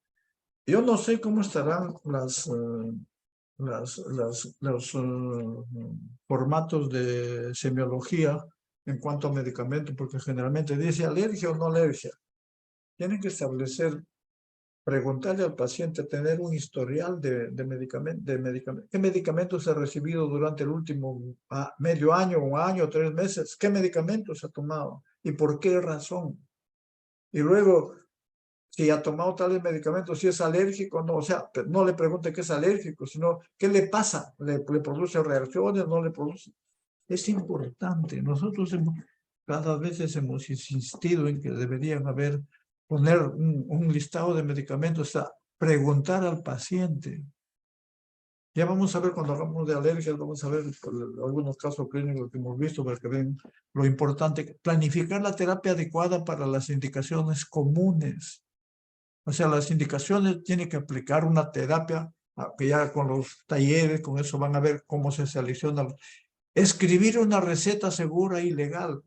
Yo no sé cómo estarán los formatos de semiología en cuanto a medicamentos, porque generalmente dice alergia o no alergia. Tienen que establecer, preguntarle al paciente, tener un historial de medicamentos. ¿Qué medicamentos ha recibido durante el último medio año, un año, 3 meses? ¿Qué medicamentos ha tomado? ¿Y por qué razón? Y luego, si ha tomado tales medicamentos, si es alérgico, no, o sea, no le pregunte qué es alérgico, sino qué le pasa, le produce reacciones, no le produce. Es importante. Nosotros cada vez hemos insistido en que deberían poner un listado de medicamentos, o sea, preguntar al paciente. Ya vamos a ver cuando hablamos de alergias, vamos a ver algunos casos clínicos que hemos visto para que vean lo importante. Planificar la terapia adecuada para las indicaciones comunes. O sea, las indicaciones tienen que aplicar una terapia, que ya con los talleres, con eso van a ver cómo se selecciona. Escribir una receta segura y legal.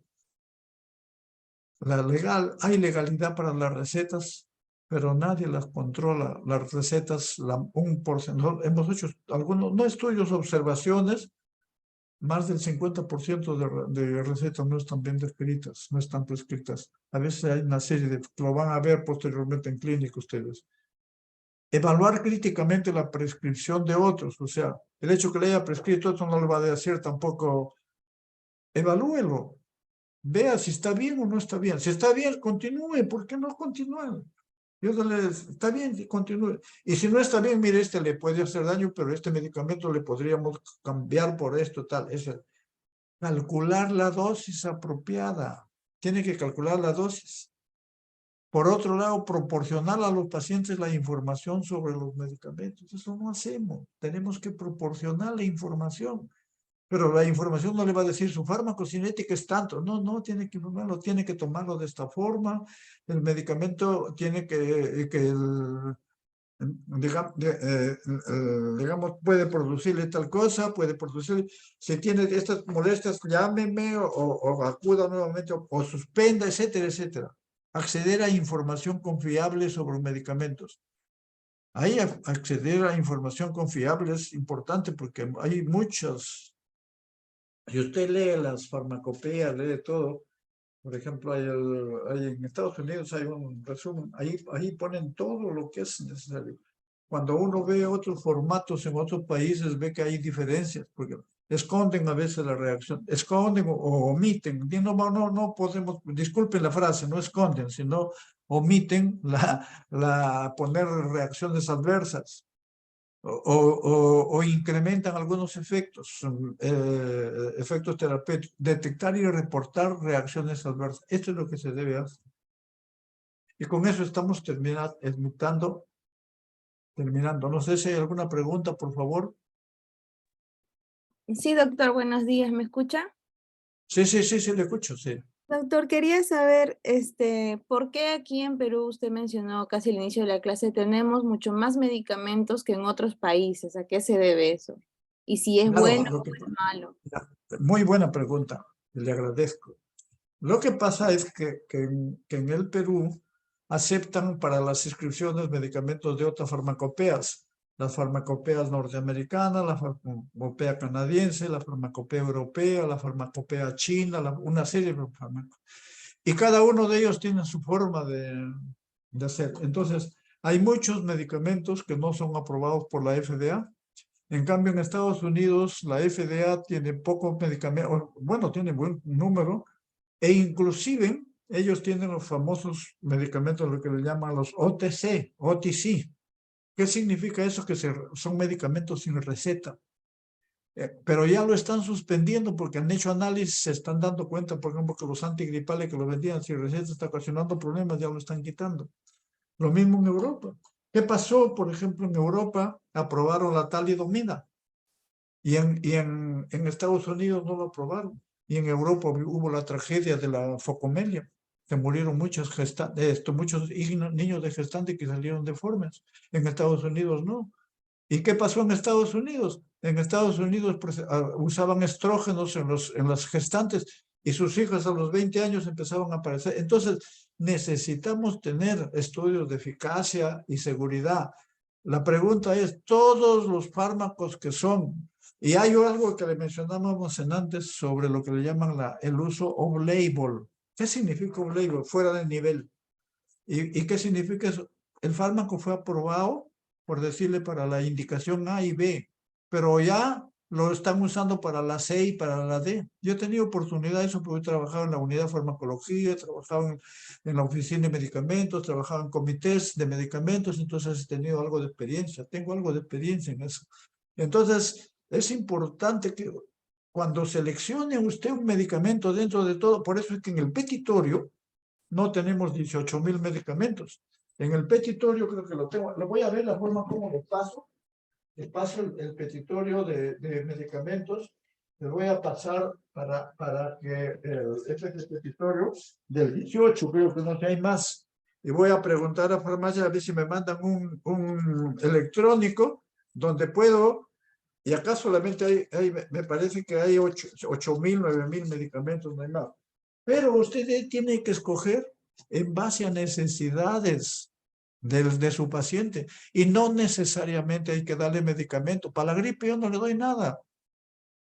Hay legalidad para las recetas, pero nadie las controla. Las recetas, un porcentaje, hemos hecho algunos, no estudios, observaciones, más del 50% de recetas no están bien descritas, no están prescritas. A veces hay una serie de, lo van a ver posteriormente en clínica ustedes. Evaluar críticamente la prescripción de otros, o sea, el hecho que le haya prescrito esto no le va a decir tampoco, evalúelo. Vea si está bien o no está bien. Si está bien, continúe. ¿Por qué no continúe? Está bien, continúe. Y si no está bien, mire, este le puede hacer daño, pero este medicamento le podríamos cambiar por esto, tal. Calcular la dosis apropiada. Tiene que calcular la dosis. Por otro lado, proporcionar a los pacientes la información sobre los medicamentos. Eso no hacemos. Tenemos que proporcionar la información. Pero la información no le va a decir su fármaco cinético es tanto. No, tiene que informarlo, tiene que tomarlo de esta forma. El medicamento tiene digamos, puede producirle tal cosa, puede producir, si tiene estas molestias, llámeme o acuda nuevamente o suspenda, etcétera, etcétera. Acceder a información confiable sobre los medicamentos. Ahí acceder a información confiable es importante porque hay muchas. Si usted lee las farmacopeas, lee todo, por ejemplo, en Estados Unidos hay un resumen, ahí ponen todo lo que es necesario. Cuando uno ve otros formatos en otros países, ve que hay diferencias, porque esconden a veces la reacción, esconden o omiten. No podemos, disculpen la frase, no esconden, sino omiten poner reacciones adversas. O incrementan algunos efectos, efectos terapéuticos, detectar y reportar reacciones adversas. Esto es lo que se debe hacer. Y con eso estamos terminando. No sé si hay alguna pregunta, por favor. Sí, doctor, buenos días, ¿me escucha? Sí, le escucho, sí. Doctor, quería saber, ¿por qué aquí en Perú, usted mencionó casi al inicio de la clase, tenemos mucho más medicamentos que en otros países? ¿A qué se debe eso? Y si es Claro, bueno o es malo. muy buena pregunta, le agradezco. Lo que pasa es que en el Perú aceptan para las inscripciones medicamentos de otras farmacopeas. Las farmacopeas norteamericanas, la farmacopea canadiense, la farmacopea europea, la farmacopea china, una serie de farmacos. Y cada uno de ellos tiene su forma de hacer. Entonces, hay muchos medicamentos que no son aprobados por la FDA. En cambio, en Estados Unidos, la FDA tiene pocos medicamentos, bueno, tiene buen número, e inclusive ellos tienen los famosos medicamentos, lo que le llaman los OTC. ¿Qué significa eso? Que son medicamentos sin receta. Pero ya lo están suspendiendo porque han hecho análisis, se están dando cuenta, por ejemplo, que los antigripales que lo vendían sin receta están ocasionando problemas, ya lo están quitando. Lo mismo en Europa. ¿Qué pasó? Por ejemplo, en Europa aprobaron la talidomida y en Estados Unidos no lo aprobaron. Y en Europa hubo la tragedia de la focomelia. Se murieron muchos niños de gestante que salieron deformes. En Estados Unidos no. ¿Y qué pasó en Estados Unidos? En Estados Unidos usaban estrógenos en las gestantes y sus hijas a los 20 años empezaban a aparecer. Entonces, necesitamos tener estudios de eficacia y seguridad. La pregunta es, todos los fármacos que son, y hay algo que le mencionábamos antes sobre lo que le llaman el uso off-label. ¿Qué significa off-label? Fuera de nivel. ¿Y qué significa eso? El fármaco fue aprobado, por decirle, para la indicación A y B, pero ya lo están usando para la C y para la D. Yo he tenido oportunidad de eso porque he trabajado en la unidad de farmacología, he trabajado en la oficina de medicamentos, he trabajado en comités de medicamentos, entonces he tenido algo de experiencia, tengo algo de experiencia en eso. Entonces, es importante que cuando seleccione usted un medicamento dentro de todo, por eso es que en el petitorio no tenemos 18,000 medicamentos. En el petitorio creo que lo tengo, lo voy a ver la forma como lo paso. Le paso el petitorio de medicamentos, le voy a pasar para que este es el petitorio del 18, creo que no hay más. Y voy a preguntar a farmacia a ver si me mandan un electrónico donde puedo, y acá solamente me parece que hay 8,000, 9,000 medicamentos, no hay más. Pero usted tiene que escoger en base a necesidades de su paciente y no necesariamente hay que darle medicamento. Para la gripe yo no le doy nada.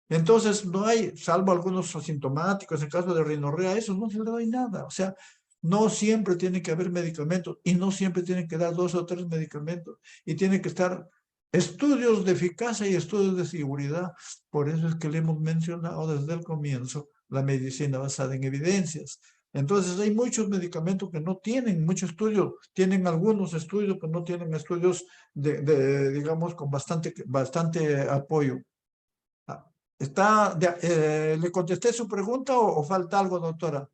Entonces no hay, salvo algunos asintomáticos, en caso de rinorrea, eso no se le doy nada. O sea, no siempre tiene que haber medicamentos y no siempre tienen que dar 2 o 3 medicamentos y tiene que estar estudios de eficacia y estudios de seguridad. Por eso es que le hemos mencionado desde el comienzo la medicina basada en evidencias. Entonces hay muchos medicamentos que no tienen mucho estudio, tienen algunos estudios, pero no tienen estudios digamos, con bastante apoyo. ¿Le contesté su pregunta o falta algo, doctora?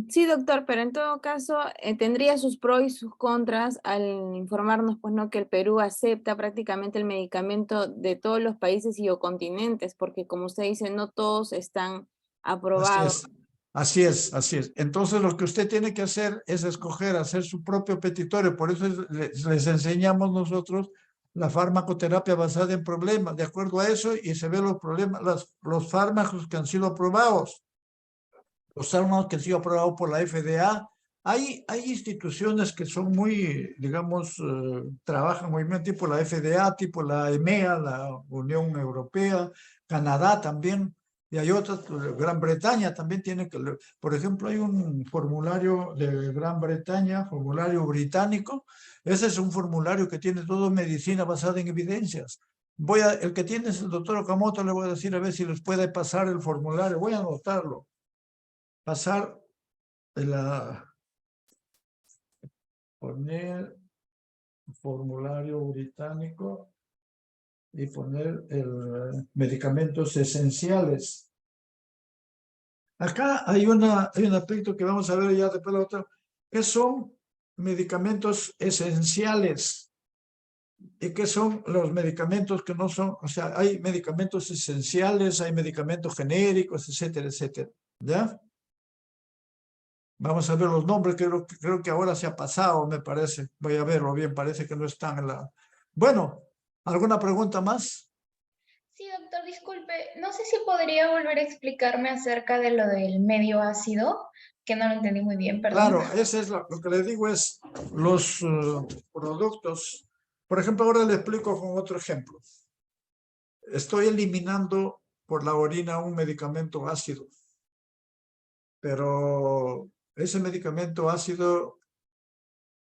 Sí, doctor, pero en todo caso tendría sus pros y sus contras al informarnos, pues, ¿no? Que el Perú acepta prácticamente el medicamento de todos los países y o continentes, porque como usted dice, no todos están aprobados. Así es. Entonces lo que usted tiene que hacer es escoger, hacer su propio petitorio. Por eso les enseñamos nosotros la farmacoterapia basada en problemas, de acuerdo a eso, y se ven los problemas, los fármacos que han sido aprobados. Los fármacos que han sido aprobados por la FDA. Hay instituciones que son muy, digamos, trabajan muy bien, tipo la FDA, tipo la EMEA, la Unión Europea, Canadá también, y hay otras, Gran Bretaña también tiene que, por ejemplo, hay un formulario de Gran Bretaña, formulario británico, ese es un formulario que tiene todo medicina basada en evidencias. El que tiene es el doctor Okamoto, le voy a decir a ver si les puede pasar el formulario, voy a anotarlo. Pasar poner formulario británico y poner medicamentos esenciales. Acá hay un aspecto que vamos a ver ya después de la otra, que son medicamentos esenciales y qué son los medicamentos que no son, o sea, hay medicamentos esenciales, hay medicamentos genéricos, etcétera, etcétera, ¿ya? Vamos a ver los nombres, creo que ahora se ha pasado, me parece. Voy a verlo bien, parece que no están en la... Bueno, ¿alguna pregunta más? Sí, doctor, disculpe, no sé si podría volver a explicarme acerca de lo del medio ácido, que no lo entendí muy bien, perdón. Claro, ese es lo que le digo es los productos. Por ejemplo, ahora le explico con otro ejemplo. Estoy eliminando por la orina un medicamento ácido, pero ese medicamento ácido,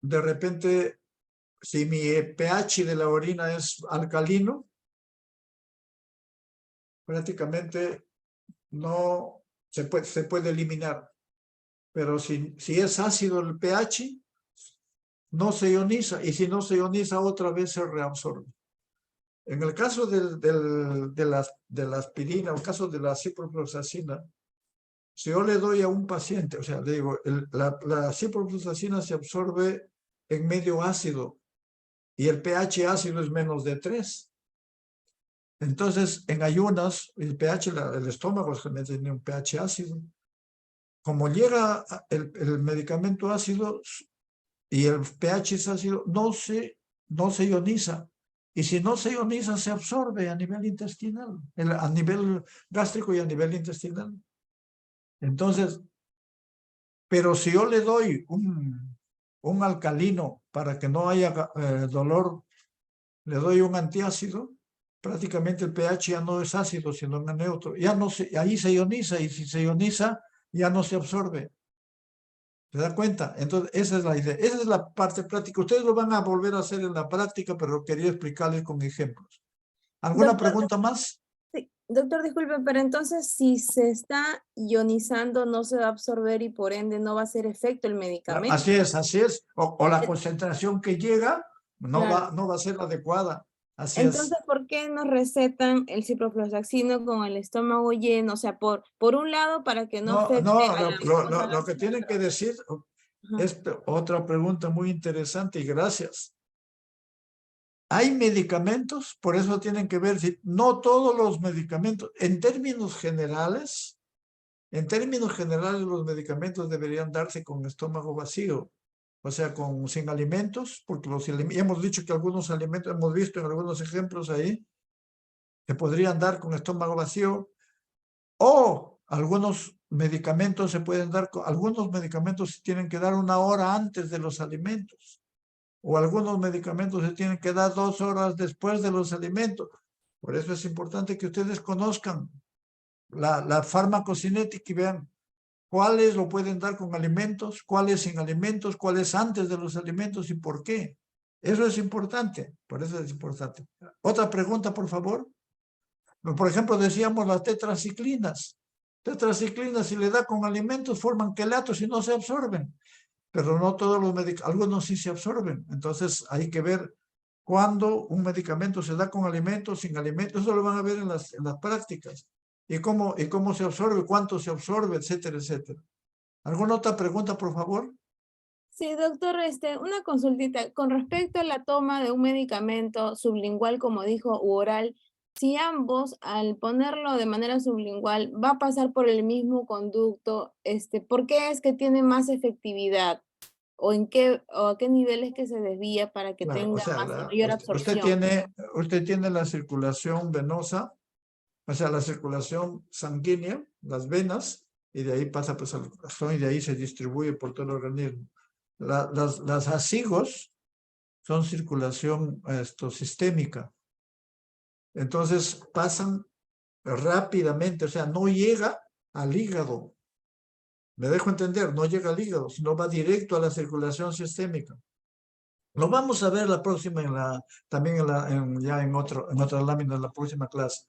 de repente, si mi pH de la orina es alcalino, prácticamente no se puede eliminar. Pero si es ácido el pH, no se ioniza. Y si no se ioniza, otra vez se reabsorbe. En el caso de la aspirina, o el caso de la ciprofloxacina, si yo le doy a un paciente, o sea, le digo, la ciprofloxacina se absorbe en medio ácido y el pH ácido es menos de 3. Entonces, en ayunas, el pH, el estómago generalmente tiene un pH ácido. Como llega el medicamento ácido y el pH es ácido, no se ioniza y si no se ioniza, se absorbe a nivel intestinal, a nivel gástrico y a nivel intestinal. Entonces, pero si yo le doy un alcalino para que no haya dolor, le doy un antiácido, prácticamente el pH ya no es ácido, sino neutro. Ya no ahí se ioniza, y si se ioniza, ya no se absorbe. ¿Se da cuenta? Entonces, esa es la idea. Esa es la parte práctica. Ustedes lo van a volver a hacer en la práctica, pero quería explicarles con ejemplos. ¿Alguna Doctor, pregunta más? sí, doctor, disculpe, pero entonces si se está ionizando no se va a absorber y por ende no va a hacer efecto el medicamento. Así es, así es. O la concentración que llega Claro. no va a ser la adecuada. Así Entonces, es. ¿por qué nos recetan el ciprofloxacino con el estómago lleno? O sea, por un lado, para que no afecte a la mucosa Lo que tienen que decir Ajá. es otra pregunta muy interesante y gracias. Hay medicamentos, por eso tienen que ver si no todos los medicamentos, en términos generales los medicamentos deberían darse con estómago vacío, o sea, sin alimentos, porque hemos dicho que algunos alimentos, hemos visto en algunos ejemplos ahí, se podrían dar con estómago vacío, o algunos medicamentos se pueden dar, algunos medicamentos se tienen que dar 1 hora antes de los alimentos, o algunos medicamentos se tienen que dar 2 horas después de los alimentos. Por eso es importante que ustedes conozcan la farmacocinética y vean cuáles lo pueden dar con alimentos, cuáles sin alimentos, cuáles antes de los alimentos y por qué. Eso es importante, por eso es importante. Otra pregunta, por favor. Por ejemplo, decíamos las tetraciclinas. Tetraciclinas, si le da con alimentos, forman quelatos y no se absorben. Pero no todos los medicamentos, algunos sí se absorben. Entonces hay que ver cuándo un medicamento se da con alimentos, sin alimentos. Eso lo van a ver en las prácticas. Y cómo se absorbe, cuánto se absorbe, etcétera, etcétera. ¿Alguna otra pregunta, por favor? Sí, doctor, una consultita. Con respecto a la toma de un medicamento sublingual, como dijo, u oral, si ambos, al ponerlo de manera sublingual, va a pasar por el mismo conducto, ¿por qué es que tiene más efectividad? ¿O a qué niveles que se desvía para que Claro, o tenga sea, mayor absorción? usted tiene la circulación venosa, o sea, la circulación sanguínea, las venas, y de ahí pasa pues al corazón y de ahí se distribuye por todo el organismo. Las asigos son circulación sistémica. Entonces pasan rápidamente, o sea, no llega al hígado. Me dejo entender, no llega al hígado, sino va directo a la circulación sistémica. Lo vamos a ver la próxima, también ya en otra lámina de la próxima clase.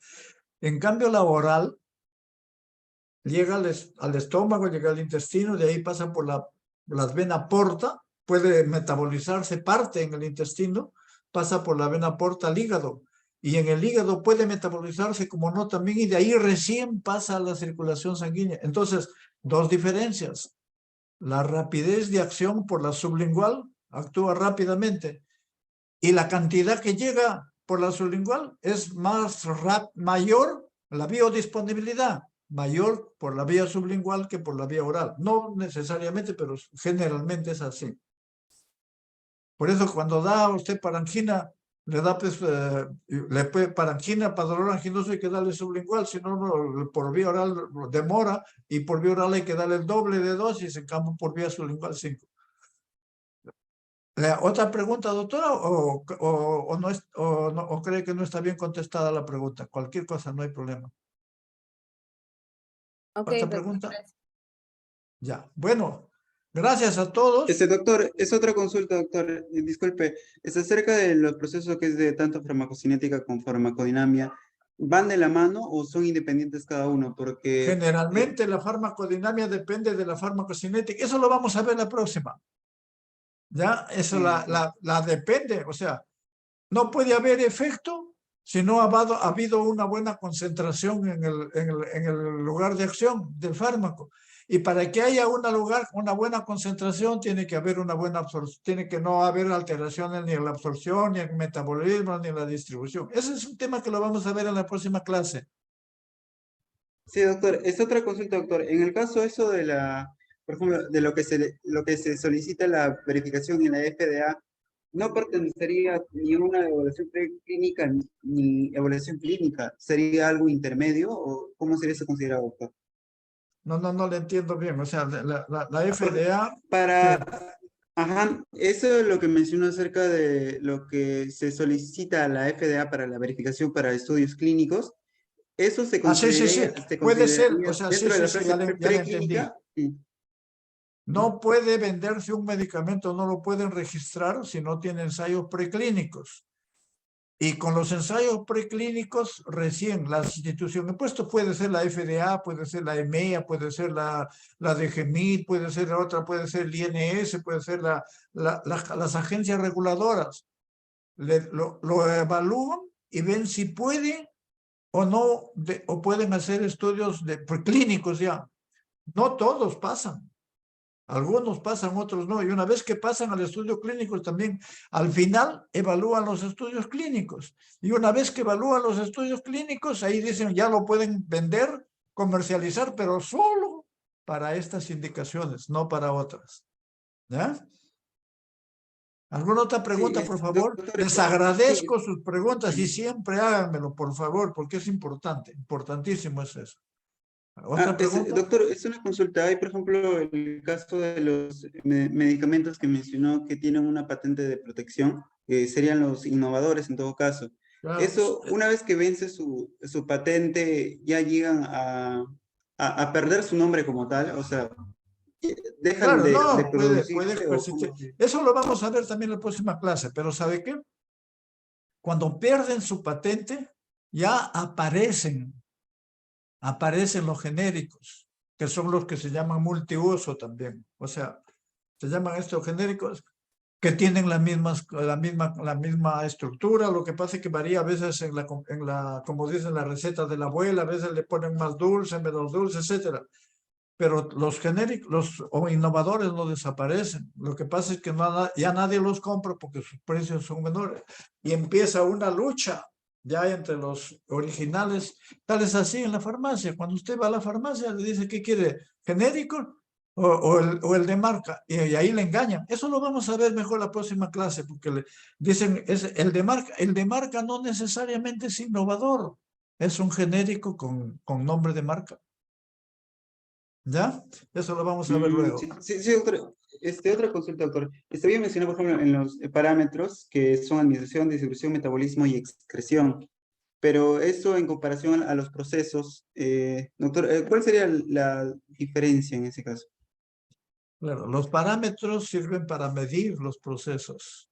En cambio, la oral llega al estómago, llega al intestino, de ahí pasa por las venas porta, puede metabolizarse parte en el intestino, pasa por la vena porta al hígado, y en el hígado puede metabolizarse como no también, y de ahí recién pasa a la circulación sanguínea. Entonces, dos diferencias. La rapidez de acción por la sublingual actúa rápidamente, y la cantidad que llega por la sublingual es mayor, la biodisponibilidad mayor por la vía sublingual que por la vía oral. No necesariamente, pero generalmente es así. Por eso cuando da a usted para angina, le da pues, para angina, para dolor anginoso hay que darle sublingual, si no, por vía oral demora, y por vía oral hay que darle el doble de dosis, en cambio por vía sublingual 5. ¿Otra pregunta, doctora? ¿O cree que no está bien contestada la pregunta? Cualquier cosa, no hay problema. Ok, ¿Otra doctor, pregunta? gracias. Ya. Bueno, gracias a todos. Doctor, es otra consulta, doctor. Disculpe, es acerca de los procesos que es de tanto farmacocinética con farmacodinamia. ¿Van de la mano o son independientes cada uno? Porque Generalmente la farmacodinamia depende de la farmacocinética. Eso lo vamos a ver la próxima. ¿Ya? Eso la depende. O sea, no puede haber efecto si no ha habido una buena concentración en el lugar de acción del fármaco. Y para que haya una buena concentración tiene que haber una buena absorción, tiene que no haber alteraciones ni en la absorción, ni en el metabolismo, ni en la distribución. Ese es un tema que lo vamos a ver en la próxima clase. sí, doctor, es otra consulta, doctor. En el caso eso por ejemplo, de lo que se solicita la verificación en la FDA, no pertenecería ni a una evaluación preclínica ni evaluación clínica. ¿Sería algo intermedio o cómo sería eso considerado, doctor? No le entiendo bien. O sea, la FDA, Para, ¿qué? ajá, eso es lo que mencionó acerca de lo que se solicita a la FDA para la verificación para estudios clínicos. Eso se Sí. Puede ser, o consideraría sea, dentro de la sí, fase ya le entendí. preclínica. Sí. No puede venderse un medicamento, no lo pueden registrar si no tiene ensayos preclínicos. Y con los ensayos preclínicos, recién las instituciones, pues esto puede ser la FDA, puede ser la EMEA, puede ser la DGMIT, puede ser la otra, puede ser el INS, puede ser las agencias reguladoras. Lo evalúan y ven si pueden o no, o pueden hacer estudios preclínicos ya. No todos pasan. Algunos pasan, otros no. Y una vez que pasan al estudio clínico también, al final evalúan los estudios clínicos. Y una vez que evalúan los estudios clínicos, ahí dicen ya lo pueden vender, comercializar, pero solo para estas indicaciones, no para otras. ¿Ya? ¿Alguna otra pregunta, por favor? Doctor, Les sí, agradezco sus preguntas y siempre háganmelo, por favor, porque es importante, importantísimo es eso. ¿Otra pregunta? doctor, es una consulta. Hay, por ejemplo, el caso de los medicamentos que mencionó que tienen una patente de protección, que serían los innovadores en todo caso. Claro. Eso, una vez que vence su patente, ya llegan a perder su nombre como tal, o sea, dejan Claro, de no, puede producirse o persistir. Eso lo vamos a ver también en la próxima clase, pero ¿sabe qué? Cuando pierden su patente, ya aparecen los genéricos, que son los que se llaman multiuso también. O sea, se llaman estos genéricos que tienen la misma estructura. Lo que pasa es que varía a veces como dicen la receta de la abuela, a veces le ponen más dulce, menos dulce, etcétera. Pero los genéricos o innovadores no desaparecen. Lo que pasa es que ya nadie los compra porque sus precios son menores. Y empieza una lucha ya entre los originales. Tal es así en la farmacia. Cuando usted va a la farmacia, le dice, ¿qué quiere? ¿Genérico o el de marca? Y ahí le engañan. Eso lo vamos a ver mejor la próxima clase, porque le dicen, el de marca. El de marca no necesariamente es innovador. Es un genérico con nombre de marca. ¿Ya? Eso lo vamos a ver luego. Sí, doctor. Otra consulta, doctor. Había mencionado, por ejemplo, en los parámetros que son administración, distribución, metabolismo y excreción. Pero eso en comparación a los procesos, doctor, ¿cuál sería la diferencia en ese caso? Claro, los parámetros sirven para medir los procesos.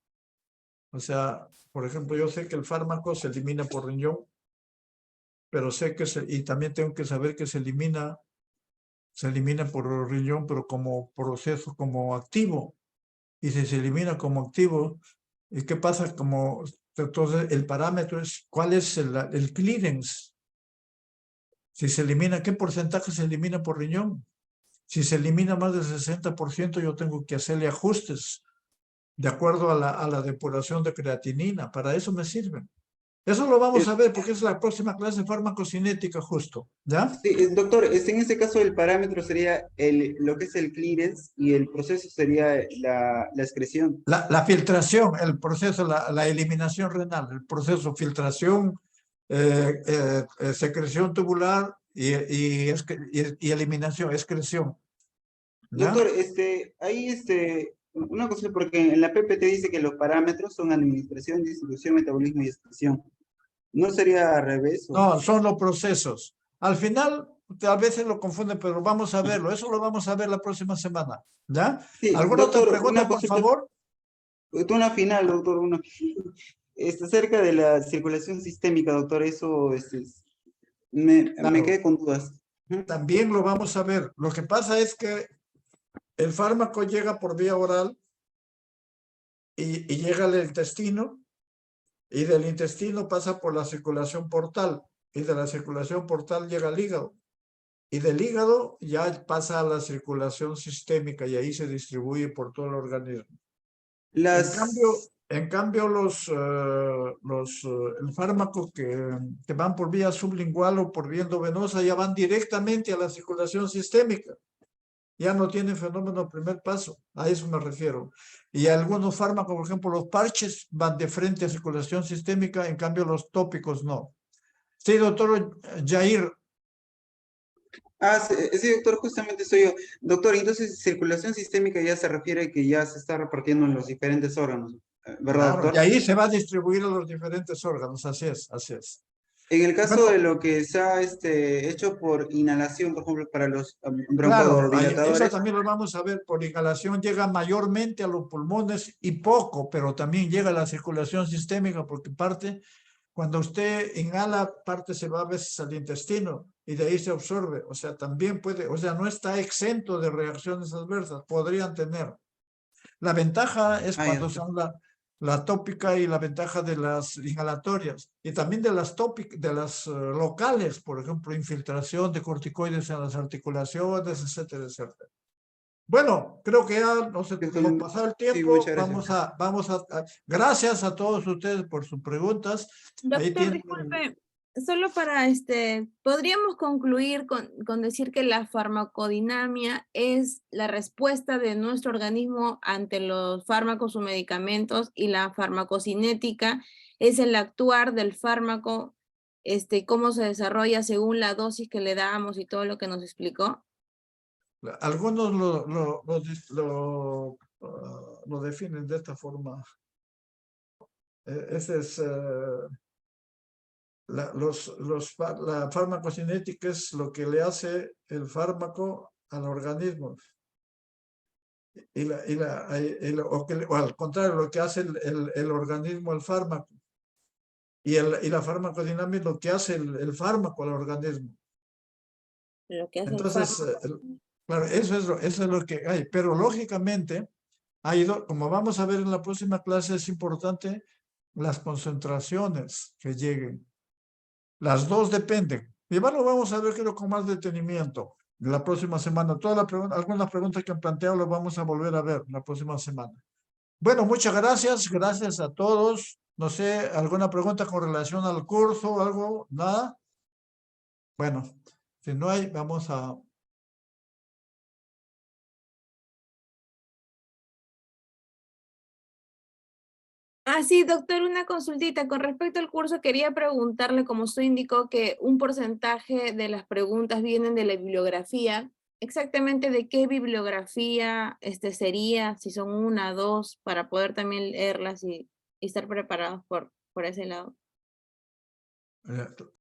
O sea, por ejemplo, yo sé que el fármaco se elimina por riñón, pero sé que y también tengo que saber que se elimina por riñón, pero como proceso, como activo. Y si se elimina como activo, ¿y qué pasa? Entonces, el parámetro es cuál es el clearance. Si se elimina, ¿qué porcentaje se elimina por riñón? Si se elimina más del 60%, yo tengo que hacerle ajustes de acuerdo a la depuración de creatinina. Para eso me sirven. Eso lo vamos a ver porque es la próxima clase de farmacocinética justo. ¿Ya? Sí, doctor, en este caso el parámetro sería lo que es el clearance y el proceso sería la excreción. La filtración, el proceso, la eliminación renal, el proceso filtración, secreción tubular y eliminación, excreción. ¿Ya? Doctor, ahí una cosa, porque en la PPT dice que los parámetros son administración, distribución, metabolismo y excreción. ¿No sería al revés? No, son los procesos. Al final, a veces lo confunden, pero vamos a verlo. Eso lo vamos a ver la próxima semana. ¿Ya? Sí, ¿Alguna doctor, otra pregunta, una por consulta, favor? una final, doctor, acerca de la circulación sistémica, doctor, eso me Claro. quedé con dudas. También lo vamos a ver. Lo que pasa es que el fármaco llega por vía oral y llega al intestino, y del intestino pasa por la circulación portal, y de la circulación portal llega al hígado, y del hígado ya pasa a la circulación sistémica y ahí se distribuye por todo el organismo. En cambio el fármaco que van por vía sublingual o por vía endovenosa ya van directamente a la circulación sistémica. ya no tienen fenómeno de primer paso, a eso me refiero. Y algunos fármacos, por ejemplo, los parches van de frente a circulación sistémica, en cambio los tópicos no. Sí, doctor Jair. Sí, doctor, justamente soy yo. Doctor, entonces circulación sistémica ya se refiere que ya se está repartiendo en los diferentes órganos, ¿verdad, Claro, y doctor? ahí se va a distribuir a los diferentes órganos, así es, así es. En el caso Bueno, de lo que se ha hecho por inhalación, por ejemplo, para los claro, eso broncodilatadores, también lo vamos a ver, por inhalación llega mayormente a los pulmones y poco, pero también llega a la circulación sistémica porque parte, cuando usted inhala, parte se va a veces al intestino y de ahí se absorbe, o sea, también puede, o sea, no está exento de reacciones adversas, podrían tener. La ventaja es ah, ya, cuando son la tópica y la ventaja de las inhalatorias y también de las de las locales, por ejemplo, infiltración de corticoides en las articulaciones, etcétera, etcétera. Bueno, creo que ya nos hemos pasado el sí, muchas tiempo. gracias. Gracias a todos ustedes por sus preguntas. Ahí Doctor, tienen, disculpe, solo para podríamos concluir con decir que la farmacodinamia es la respuesta de nuestro organismo ante los fármacos o medicamentos y la farmacocinética es el actuar del fármaco, cómo se desarrolla según la dosis que le damos y todo lo que nos explicó. algunos lo definen de esta forma. Ese es la farmacocinética es lo que le hace el fármaco al organismo. O al contrario, lo que hace el organismo al fármaco. Y la farmacodinámica es lo que hace el fármaco al organismo. Lo que hace el Entonces, fármaco. claro, eso es lo que hay. Pero lógicamente, como vamos a ver en la próxima clase, es importante las concentraciones que lleguen. Las dos dependen. Y bueno, vamos a ver creo con más detenimiento la próxima semana. Algunas preguntas que han planteado las vamos a volver a ver la próxima semana. Bueno, muchas gracias. Gracias a todos. No sé, ¿alguna pregunta con relación al curso o algo? ¿Nada? Bueno, si no hay, vamos a... Ah, sí, doctor, una consultita. Con respecto al curso, quería preguntarle, como usted indicó que un porcentaje de las preguntas vienen de la bibliografía, exactamente de qué bibliografía sería, si son una, dos, para poder también leerlas y estar preparados por ese lado.